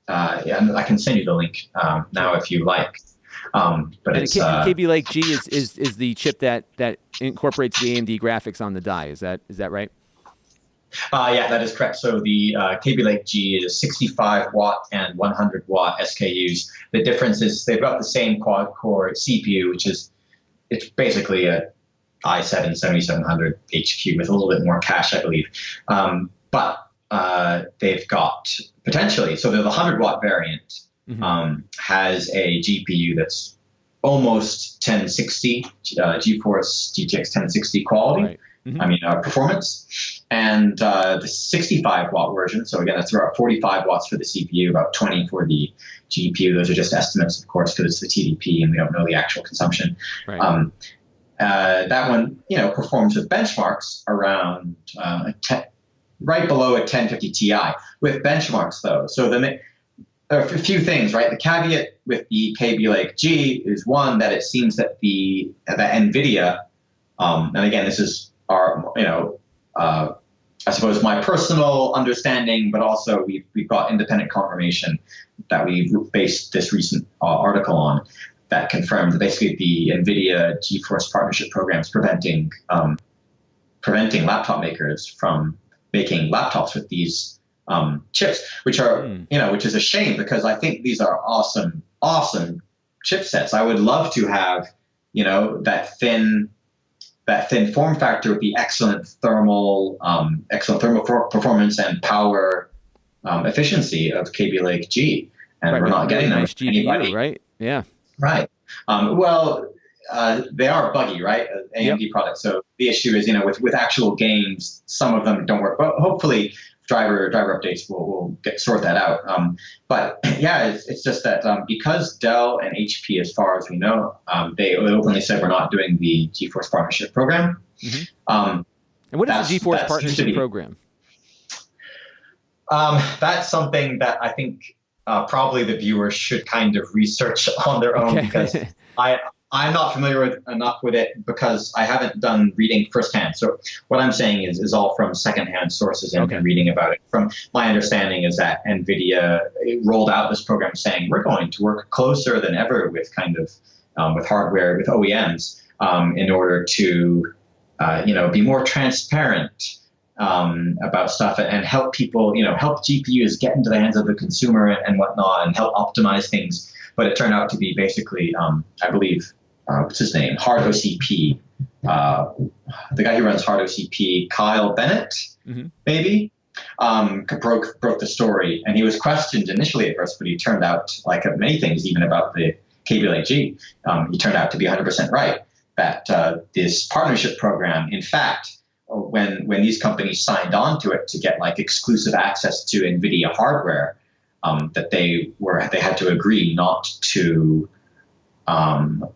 Speaker 2: I can send you the link now if you like. But it's
Speaker 1: Kaby Lake G is the chip that incorporates the AMD graphics on the die. Is that right?
Speaker 2: Yeah, that is correct. So the Kaby Lake G is 65 watt and 100 watt SKUs. The difference is they've got the same quad core CPU, it's basically a i7 7700 HQ with a little bit more cache, I believe. But they've got potentially, so the 100 watt variant has a GPU that's almost 1060 GeForce GTX 1060 quality.
Speaker 1: Right.
Speaker 2: Performance. And the 65 watt version, so again, that's about 45 watts for the CPU, about 20 for the GPU. Those are just estimates, of course, because it's the TDP and we don't know the actual consumption.
Speaker 1: Right.
Speaker 2: That one, performs with benchmarks around right below a 1050 Ti. With benchmarks, though, so a few things, right? The caveat with the Kaby Lake G is one, that it seems that the NVIDIA, and again, this is our, I suppose my personal understanding, but also we've got independent confirmation that we based this recent article on, that confirmed that basically the NVIDIA GeForce Partnership Program is preventing laptop makers from making laptops with these chips, which is a shame, because I think these are awesome chipsets. I would love to have, that thin form factor with the excellent thermal performance and power efficiency of Kaby Lake G, and we're not getting that.
Speaker 1: Nice GPU, right? Yeah.
Speaker 2: Right. They are buggy, right? AMD products. So the issue is, with actual games, some of them don't work. But hopefully, driver updates will sort that out. But yeah, it's just that because Dell and HP, as far as we know, they openly said we're not doing the GeForce Partnership Program.
Speaker 1: And what is the GeForce Partnership Program?
Speaker 2: That's something that I think probably the viewers should kind of research on their own, because I'm not familiar enough with it, because I haven't done reading firsthand. So what I'm saying is all from secondhand sources and reading about it. From my understanding is that NVIDIA rolled out this program saying we're going to work closer than ever with with hardware, with OEMs, in order to be more transparent about stuff and help people, help GPUs get into the hands of the consumer and whatnot, and help optimize things. But it turned out to be basically, I believe, what's his name? Hard OCP. The guy who runs Hard OCP, Kyle Bennett, maybe, broke the story. And he was questioned initially at first, but he turned out, like many things, even about the Kaby Lake G, he turned out to be 100% right, that this partnership program, in fact, when these companies signed on to it to get like exclusive access to NVIDIA hardware, that they had to agree not to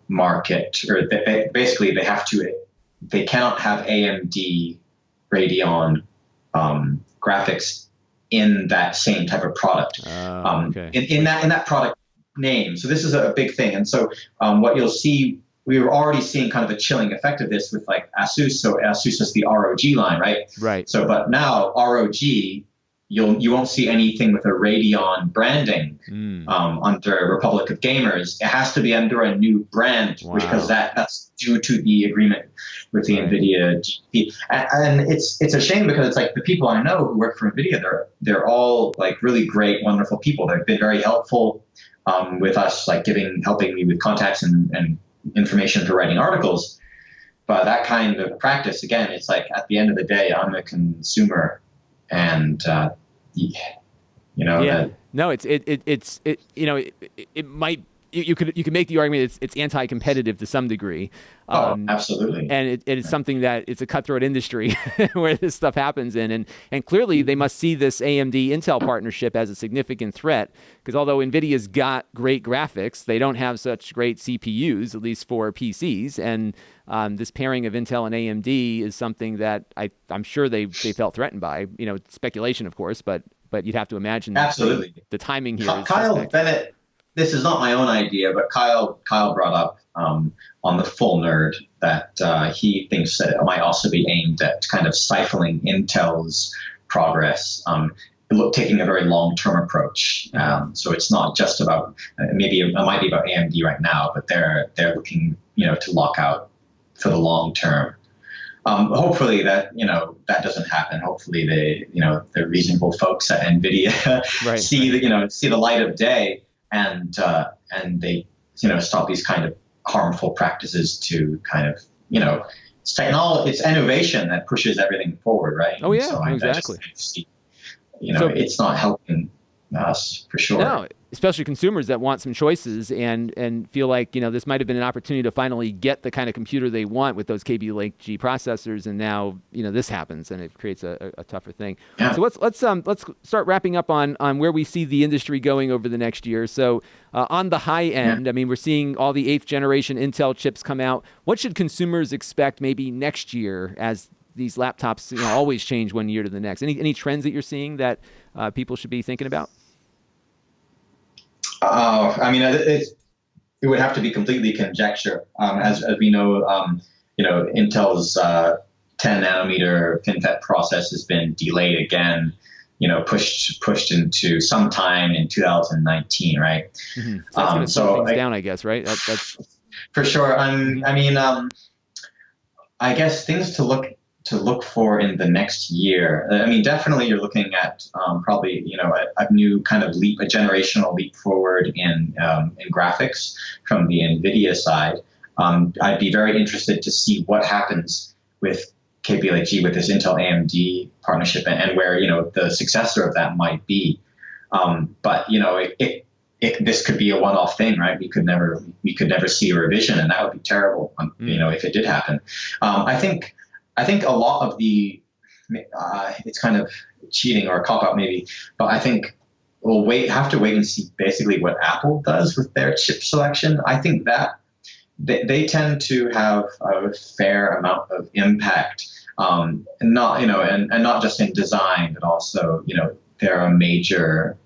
Speaker 2: market, or basically they cannot have AMD Radeon graphics in that same type of product, in that product name. So this is a big thing, and so what you'll see. We were already seeing kind of a chilling effect of this with like Asus. So Asus is the ROG line, right?
Speaker 1: Right.
Speaker 2: So, but now ROG you won't see anything with a Radeon branding under Republic of Gamers. It has to be under a new brand,
Speaker 1: Wow.
Speaker 2: because that's due to the agreement with the NVIDIA GP. And it's a shame, because it's like the people I know who work for NVIDIA, they're all like really great, wonderful people. They've been very helpful with us, like helping me with contacts and information for writing articles. But that kind of practice, again, it's like at the end of the day, I'm a consumer, and
Speaker 1: no, it might. You could make the argument it's anti-competitive to some degree.
Speaker 2: Absolutely.
Speaker 1: And it's something that it's a cutthroat industry where this stuff happens in. And clearly they must see this AMD Intel partnership as a significant threat, because although NVIDIA's got great graphics, they don't have such great CPUs, at least for PCs. And this pairing of Intel and AMD is something that I'm sure they felt threatened by. Speculation, of course, but you'd have to imagine
Speaker 2: absolutely
Speaker 1: the timing here.
Speaker 2: Kyle Bennett. This is not my own idea, but Kyle brought up on the Full Nerd that he thinks that it might also be aimed at kind of stifling Intel's progress, taking a very long-term approach. So it's not just about maybe it might be about AMD right now, but they're looking to lock out for the long term. Hopefully that doesn't happen. Hopefully the reasonable folks at NVIDIA see the light of day. And they stop these kind of harmful practices to kind of it's technology, it's innovation that pushes everything forward, right?
Speaker 1: Oh yeah,
Speaker 2: so
Speaker 1: exactly.
Speaker 2: It's not helping us for sure.
Speaker 1: No, especially consumers that want some choices and feel like this might have been an opportunity to finally get the kind of computer they want with those Kaby Lake G processors, and now this happens and it creates a tougher thing. Yeah. So let's start wrapping up on where we see the industry going over the next year. So on the high end, I mean, we're seeing all the 8th generation Intel chips come out. What should consumers expect maybe next year, as these laptops always change one year to the next? Any trends that you're seeing that people should be thinking about?
Speaker 2: I mean, it would have to be completely conjecture. As we know, Intel's 10 nanometer FinFET process has been delayed again. Pushed into sometime in 2019, right?
Speaker 1: Mm-hmm. So that's going to slow things down, I guess, right? That's
Speaker 2: for sure. I guess things to look for in the next year. I mean, definitely you're looking at probably a new kind of a generational leap forward in graphics from the NVIDIA side. I'd be very interested to see what happens with Kaby Lake G, with this Intel AMD partnership, and where the successor of that might be. But this could be a one-off thing, right? We could never see a revision, and that would be terrible. If it did happen. I think a lot of it's kind of cheating or a cop-out maybe, but I think we'll have to wait and see basically what Apple does with their chip selection. I think that they tend to have a fair amount of impact, and not just in design, but also they're a major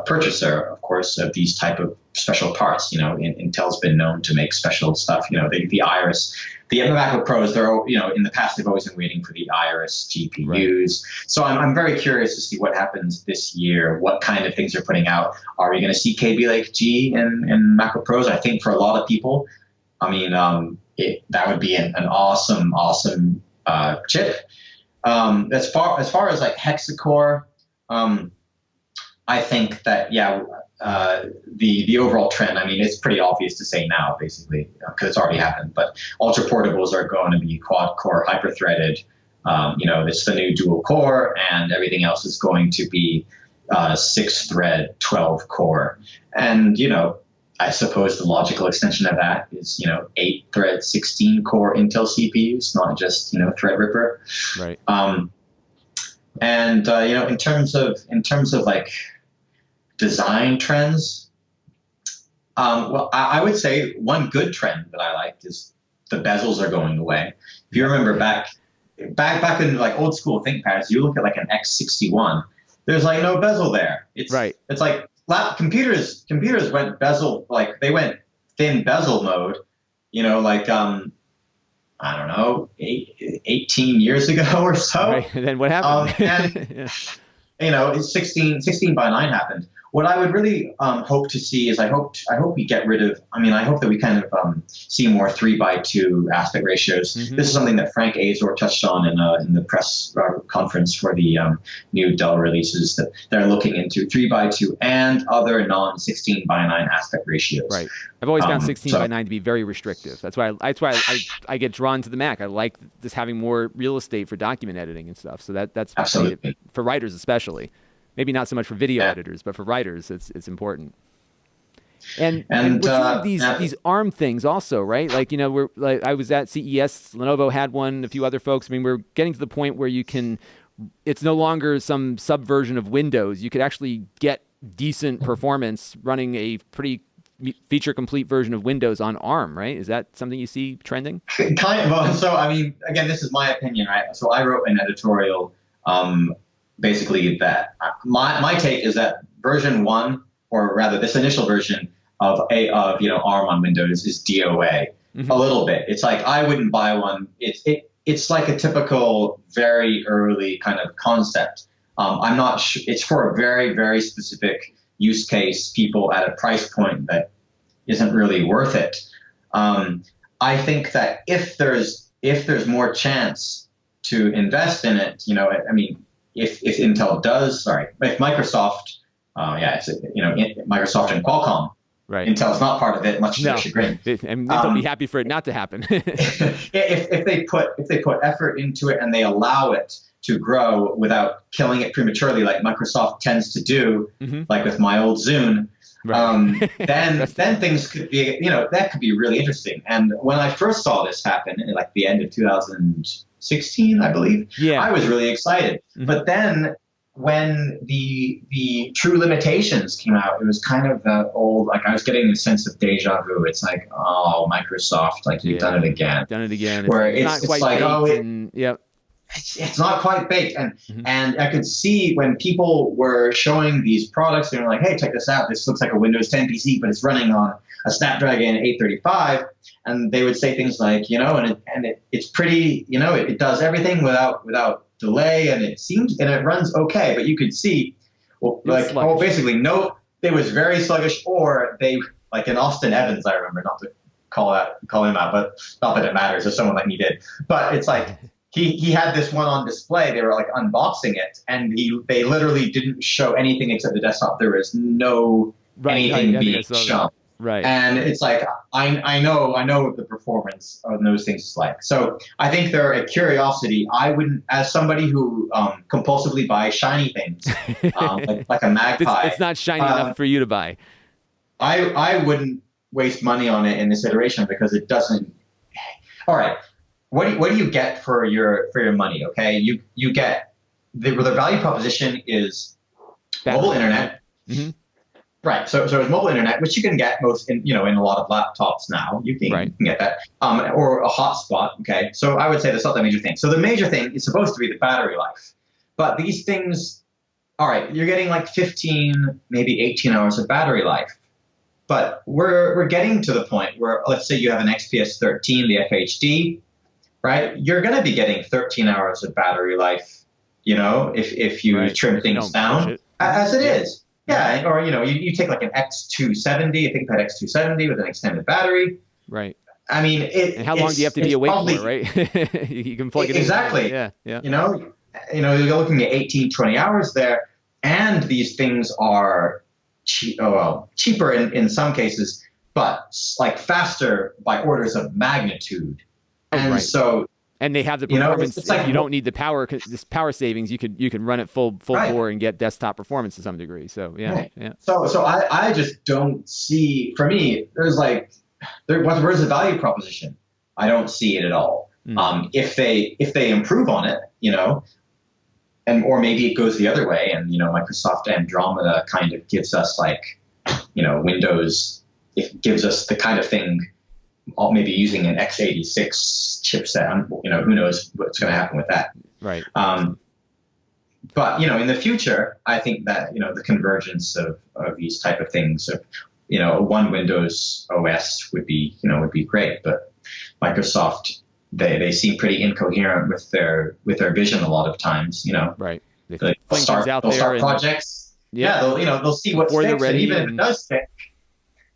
Speaker 2: purchaser, of course, of these type of special parts. Intel's been known to make special stuff. The Iris. The MacBook Pros, in the past, they've always been waiting for the Iris GPUs. Right. So I'm very curious to see what happens this year, what kind of things they're putting out. Are we going to see Kaby Lake G in MacBook Pros? I think for a lot of people, I mean, that would be an awesome chip. As far as like hexa-core, I think that, the overall trend, I mean, it's pretty obvious to say now, basically, because it's already happened, but ultra portables are going to be quad core hyper-threaded. It's the new dual core, and everything else is going to be 6-thread, 12-core. And, I suppose the logical extension of that is, 8-thread, 16-core Intel CPUs, not just, Threadripper.
Speaker 1: Right.
Speaker 2: In terms of like design trends, I would say one good trend that I liked is the bezels are going away. If you remember back in like old school ThinkPads, you look at like an X61, there's like no bezel there. It's right. It's like computers went bezel, like they went thin bezel mode, I don't know, 18 years ago or so.
Speaker 1: Right. And then what happened?
Speaker 2: And
Speaker 1: Yeah.
Speaker 2: it's 16 by 9 happened. What I would really hope to see is I hope we get rid of, I hope that we kind of see more 3 by 2 aspect ratios.
Speaker 1: Mm-hmm.
Speaker 2: This is something that Frank Azor touched on in the press conference for the new Dell releases, that they're looking into 3 by 2 and other non 16 by 9 aspect ratios.
Speaker 1: Right. I've always found 16 by 9 to be very restrictive. That's why I get drawn to the Mac. I like just having more real estate for document editing and stuff. So that's
Speaker 2: Absolutely.
Speaker 1: for writers especially. Maybe not so much for video
Speaker 2: Yeah.
Speaker 1: editors, but for writers, it's important. And we're seeing these ARM things also, right? Like, we're like, I was at CES, Lenovo had one, a few other folks. I mean, we're getting to the point where it's no longer some subversion of Windows. You could actually get decent performance running a pretty feature complete version of Windows on ARM, right? Is that something you see trending?
Speaker 2: Kind of. Well, so, again, this is my opinion, right? So I wrote an editorial, basically that my take is that version 1, or rather this initial version of ARM on Windows is DOA.
Speaker 1: Mm-hmm.
Speaker 2: A little bit. It's like I wouldn't buy one. It's like a typical very early kind of concept. I'm not sure. It's for a very, very specific use case, people at a price point that isn't really worth it. I think that if there's more chance to invest in it, if Intel does, if Microsoft, Microsoft and Qualcomm,
Speaker 1: right.
Speaker 2: Intel's not part of it, much to their chagrin.
Speaker 1: And they'll be happy for it not to happen.
Speaker 2: if they put effort into it and they allow it to grow without killing it prematurely, like Microsoft tends to do,
Speaker 1: mm-hmm.
Speaker 2: like with my old Zune,
Speaker 1: right.
Speaker 2: then things could be, that could be really interesting. And when I first saw this happen, in like the end of 2016, I believe, I was really excited. Mm-hmm. But then when the true limitations came out, it was kind of that old, like I was getting a sense of deja vu. It's like, oh, Microsoft, like you've done it again.
Speaker 1: Done it again.
Speaker 2: Where
Speaker 1: it's not quite
Speaker 2: like,
Speaker 1: yep.
Speaker 2: It's not quite baked. And I could see when people were showing these products, they were like, hey, check this out. This looks like a Windows 10 PC, but it's running on a Snapdragon 835. And they would say things like, it's pretty, it does everything without delay, and it runs okay. But you could see, basically, no, it was very sluggish, or they, like in Austin Evans, I remember, not to call him out, but not that it matters if someone like me did. But it's like, He had this one on display. They were like unboxing it, and they literally didn't show anything except the desktop. There was no anything being shown.
Speaker 1: Right.
Speaker 2: And it's like I know what the performance of those things is like. So I think they're a curiosity. I wouldn't, as somebody who compulsively buys shiny things, like a Magpie.
Speaker 1: It's not shiny enough for you to buy.
Speaker 2: I wouldn't waste money on it in this iteration because it doesn't. All right. What do you get for your money? Okay, you get the value proposition is mobile internet,
Speaker 1: mm-hmm.
Speaker 2: right? So it's mobile internet, which you can get in a lot of laptops now. You can get that, or a hotspot. Okay, so I would say that's not the major thing. So the major thing is supposed to be the battery life, but these things, all right, you're getting like 15, maybe 18 hours of battery life. But we're getting to the point where, let's say you have an XPS 13, the FHD. Right, you're going to be getting 13 hours of battery life, if you trim things down as it is. Yeah, or you take like an X270, I think that X270 with an extended battery.
Speaker 1: Right.
Speaker 2: I mean,
Speaker 1: and how long do you have to be awake for? Right. You can plug it in.
Speaker 2: Exactly.
Speaker 1: Yeah.
Speaker 2: You're looking at 18, 20 hours there, and these things are cheaper in some cases, but like faster by orders of magnitude. And
Speaker 1: they have the performance. It's like, you don't need the power. This power savings, you can run it full bore and get desktop performance to some degree. So yeah.
Speaker 2: So I just don't see. For me, where's the value proposition? I don't see it at all. If they improve on it, or maybe it goes the other way, and Microsoft Andromeda kind of gives us Windows. It gives us the kind of thing. Maybe using an x86 chipset, who knows what's going to happen with that.
Speaker 1: Right.
Speaker 2: But in the future, I think that the convergence of these type of things, one Windows OS would be great. But Microsoft they seem pretty incoherent with their vision a lot of times.
Speaker 1: Right. They
Speaker 2: They'll
Speaker 1: fling things out
Speaker 2: they'll
Speaker 1: there
Speaker 2: start
Speaker 1: and
Speaker 2: projects.
Speaker 1: yeah,
Speaker 2: Yeah, they'll see what
Speaker 1: before they're
Speaker 2: sticks, and
Speaker 1: ready,
Speaker 2: even if it
Speaker 1: and
Speaker 2: does stick,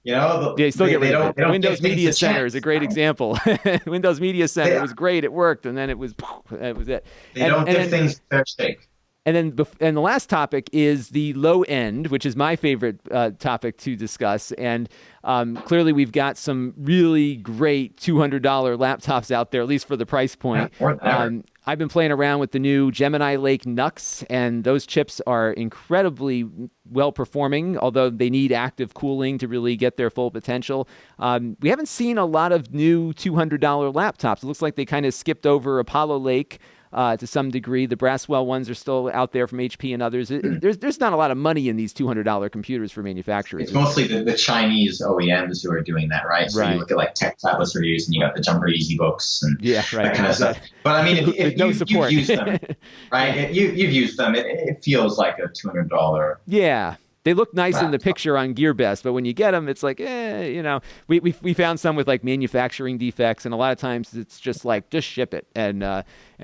Speaker 1: they still get rid of it.
Speaker 2: they don't
Speaker 1: Windows
Speaker 2: give things
Speaker 1: Media
Speaker 2: a
Speaker 1: Center is a
Speaker 2: chance.
Speaker 1: great
Speaker 2: Right?
Speaker 1: example. Windows Media Center
Speaker 2: They
Speaker 1: was great, it worked, and then it was it.
Speaker 2: they don't
Speaker 1: And
Speaker 2: give
Speaker 1: then
Speaker 2: things a fair shake.
Speaker 1: and the last topic is the low end, which is my favorite topic to discuss. And clearly, we've got some really great $200 laptops out there, at least for the price point.
Speaker 2: More than ever.
Speaker 1: I've been playing around with the new Gemini Lake NUCs, and those chips are incredibly well performing, although they need active cooling to really get their full potential. We haven't seen a lot of new $200 laptops. It looks like they kind of skipped over Apollo Lake. To some degree, the Braswell ones are still out there from HP and others. There's not a lot of money in these $200 computers for manufacturers.
Speaker 2: It's mostly the Chinese OEMs who are doing that, right? So
Speaker 1: Right.
Speaker 2: you look at like Tech Tablets reviews, and you got the Jumper Easy books and
Speaker 1: Yeah, right.
Speaker 2: that kind of stuff. But I mean, if
Speaker 1: With no
Speaker 2: you've
Speaker 1: support.
Speaker 2: used them, right? You've used them. It feels like a $200.
Speaker 1: Yeah. They look nice in the
Speaker 2: laptop.
Speaker 1: picture on GearBest, but when you get them, it's like, we found some with like manufacturing defects, and a lot of times it's just like, just ship it and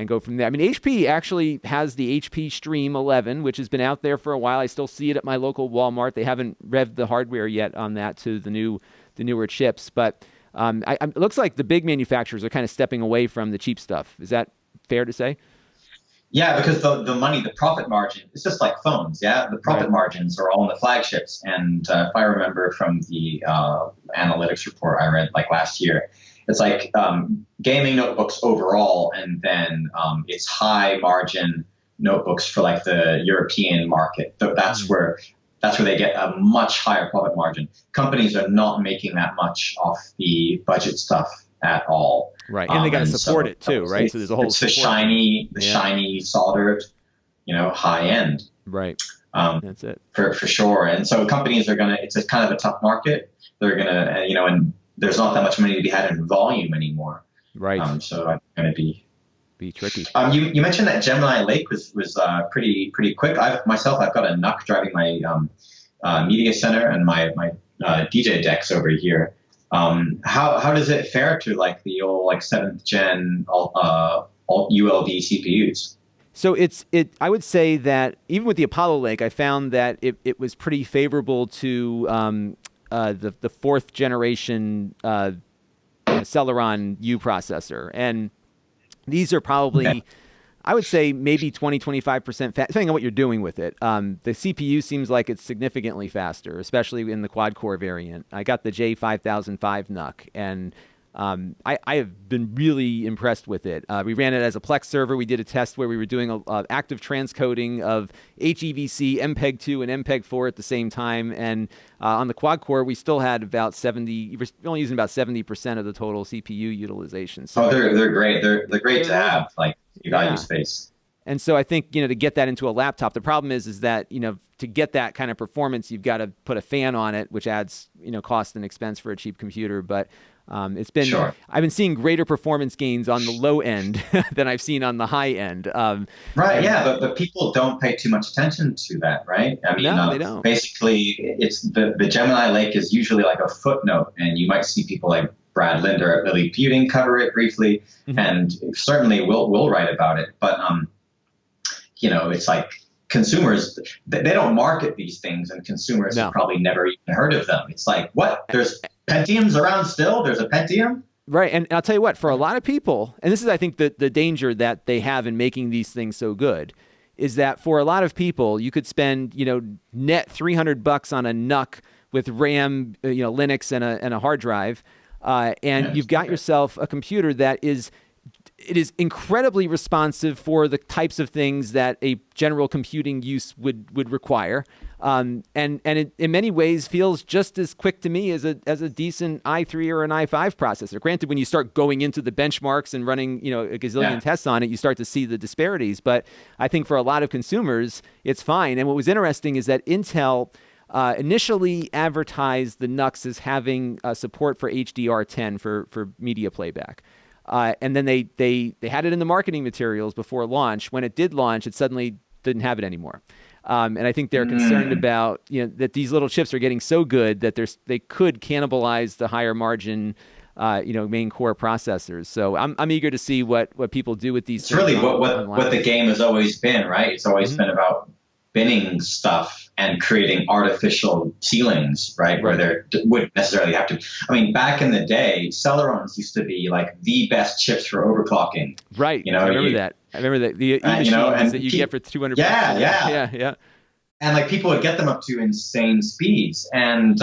Speaker 1: go from there. I mean, HP actually has the HP Stream 11, which has been out there for a while. I still see it at my local Walmart. They haven't revved the hardware yet on that to the newer chips, but it looks like the big manufacturers are kind of stepping away from the cheap stuff. Is that fair to say?
Speaker 2: Yeah, because the money, the profit margin, it's just like phones. Yeah, the profit
Speaker 1: Right.
Speaker 2: margins are all in the flagships. And if I remember from the analytics report I read like last year, it's like gaming notebooks overall, and then it's high margin notebooks for like the European market. That's where they get a much higher profit margin. Companies are not making that much off the budget stuff at all.
Speaker 1: Right. And they got to support it too, right? So there's a whole
Speaker 2: It's the
Speaker 1: support
Speaker 2: shiny,
Speaker 1: Yeah.
Speaker 2: shiny soldered, high end.
Speaker 1: Right.
Speaker 2: Um,
Speaker 1: That's it.
Speaker 2: for sure. And so companies are it's a kind of a tough market. They're gonna, and there's not that much money to be had in volume anymore.
Speaker 1: Right.
Speaker 2: So it's gonna be
Speaker 1: tricky.
Speaker 2: You mentioned that Gemini Lake was pretty quick. I've got a NUC driving my media center and my DJ decks over here. How does it fare to like the old like 7th gen ULD CPUs?
Speaker 1: So I would say that even with the Apollo Lake, I found that it was pretty favorable to the 4th generation Celeron U processor. And these are probably,
Speaker 2: Okay.
Speaker 1: I would say maybe 20-25% depending on what you're doing with it. The CPU seems like it's significantly faster, especially in the quad-core variant. I got the J5005 NUC, and I have been really impressed with it. We ran it as a Plex server. We did a test where we were doing active transcoding of HEVC, MPEG-2, and MPEG-4 at the same time. And on the quad-core, we still had about 70. We're only using about 70% of the total CPU utilization. So
Speaker 2: they're great. They're great to
Speaker 1: amazing.
Speaker 2: have, like value
Speaker 1: Yeah.
Speaker 2: space.
Speaker 1: And so I think, to get that into a laptop, the problem is that, to get that kind of performance, you've got to put a fan on it, which adds, cost and expense for a cheap computer. But it's been,
Speaker 2: Sure.
Speaker 1: I've been seeing greater performance gains on the low end than I've seen on the high end.
Speaker 2: Right. Yeah. But people don't pay too much attention to that, right? I mean,
Speaker 1: No, they don't.
Speaker 2: basically, it's the Gemini Lake is usually like a footnote, and you might see people like Brad Linder at Lily Puting cover it briefly,
Speaker 1: Mhm.
Speaker 2: and certainly we'll write about it. But it's like consumers, they don't market these things, and consumers
Speaker 1: No.
Speaker 2: have probably never even heard of them. It's like, what? There's Pentiums around still? There's a Pentium?
Speaker 1: Right. And I'll tell you what, for a lot of people, and this is, I think, the danger that they have in making these things so good, is that for a lot of people, you could spend, net $300 on a NUC with RAM, Linux and a hard drive, and you've got yourself a computer that is incredibly responsive for the types of things that a general computing use would require, and it, in many ways, feels just as quick to me as a decent i3 or an i5 processor. Granted, when you start going into the benchmarks and running a gazillion tests on it, you start to see the disparities. But I think for a lot of consumers, it's fine. And what was interesting is that Intel initially advertised the NUCs as having support for HDR10 for media playback. And then they had it in the marketing materials before launch. When it did launch, it suddenly didn't have it anymore. And I think they're concerned about that these little chips are getting so good that they could cannibalize the higher margin main core processors. So I'm eager to see what people do with these.
Speaker 2: It's really what
Speaker 1: online.
Speaker 2: the game has always been, right? It's always been about binning stuff and creating artificial ceilings, right? Where there wouldn't necessarily have to. I mean, back in the day, Celerons used to be like the best chips for overclocking.
Speaker 1: Right. I remember that. The e-machines that you get for $200. Yeah.
Speaker 2: And like people would get them up to insane speeds, and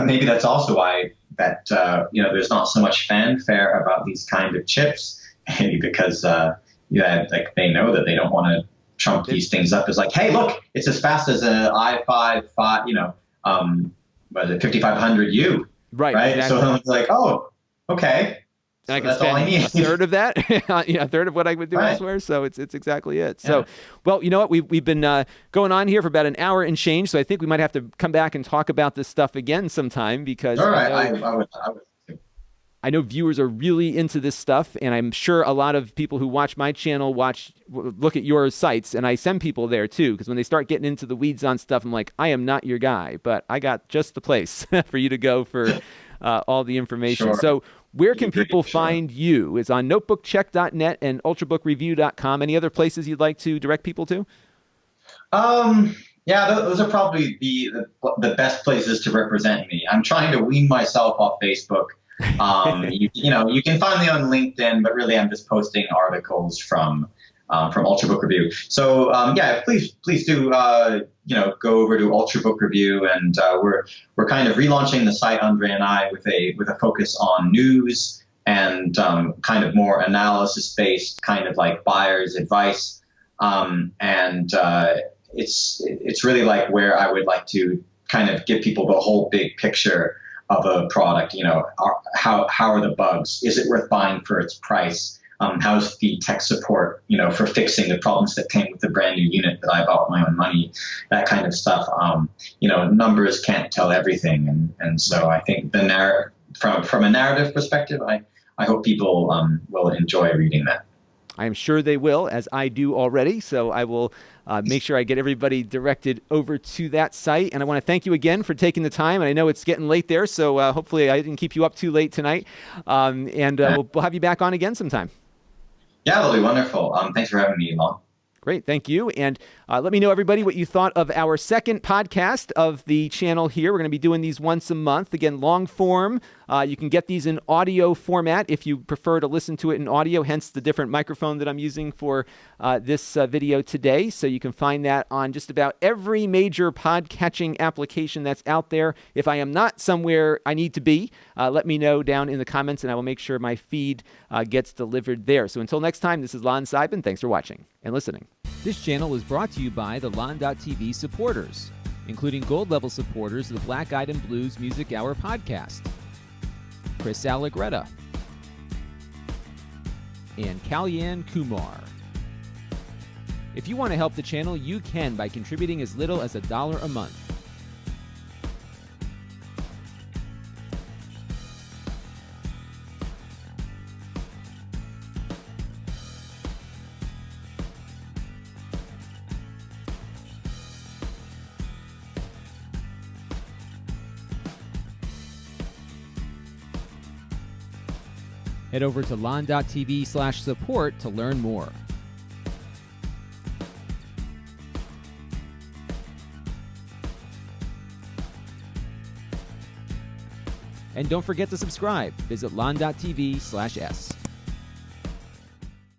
Speaker 2: maybe that's also why that there's not so much fanfare about these kind of chips, maybe because like they know that they don't want to trump these things up as like, hey, look, it's as fast as an i5, 5500U, right? Exactly. So it's like, oh, okay.
Speaker 1: So I can spend a third of that, a third of what I would do elsewhere. So it's exactly it. So, well, you know what? We've been going on here for about an hour and change. So I think we might have to come back and talk about this stuff again sometime because I know viewers are really into this stuff, and I'm sure a lot of people who watch my channel look at your sites, and I send people there too, because when they start getting into the weeds on stuff, I'm like, I am not your guy, but I got just the place for you to go for all the information.
Speaker 2: Sure.
Speaker 1: So where can people find you? It's on notebookcheck.net and ultrabookrareview.com. Any other places you'd like to direct people to?
Speaker 2: Yeah, those are probably the best places to represent me. I'm trying to wean myself off Facebook. You can find me on LinkedIn, but really I'm just posting articles from Ultrabook Review. So please do go over to Ultrabook Review, and we're kind of relaunching the site, Andre and I, with a focus on news and kind of more analysis based, kind of like buyer's advice, it's really like where I would like to kind of give people the whole big picture of a product. How are the bugs? Is it worth buying for its price? How's the tech support, for fixing the problems that came with the brand new unit that I bought with my own money, that kind of stuff. Numbers can't tell everything. And so I think from a narrative perspective, I hope people will enjoy reading that.
Speaker 1: I'm sure they will, as I do already. So I will make sure I get everybody directed over to that site. And I want to thank you again for taking the time. And I know it's getting late there, so hopefully I didn't keep you up too late tonight. We'll have you back on again sometime.
Speaker 2: Yeah, that'll be wonderful. Thanks for having me, Elon.
Speaker 1: Great. Thank you. And let me know, everybody, what you thought of our second podcast of the channel here. We're going to be doing these once a month. Again, long form. You can get these in audio format if you prefer to listen to it in audio, hence the different microphone that I'm using for this video today. So you can find that on just about every major podcatching application that's out there. If I am not somewhere I need to be, let me know down in the comments, and I will make sure my feed gets delivered there. So until next time, this is Lon Seidman. Thanks for watching and listening. This channel is brought to you by the Lon.TV supporters, including gold-level supporters of the Black Eyed and Blues Music Hour podcast, Chris Allegretta, and Kalyan Kumar. If you want to help the channel, you can by contributing as little as $1 a month. Head over to lon.tv/support to learn more. And don't forget to subscribe. Visit lon.tv/s.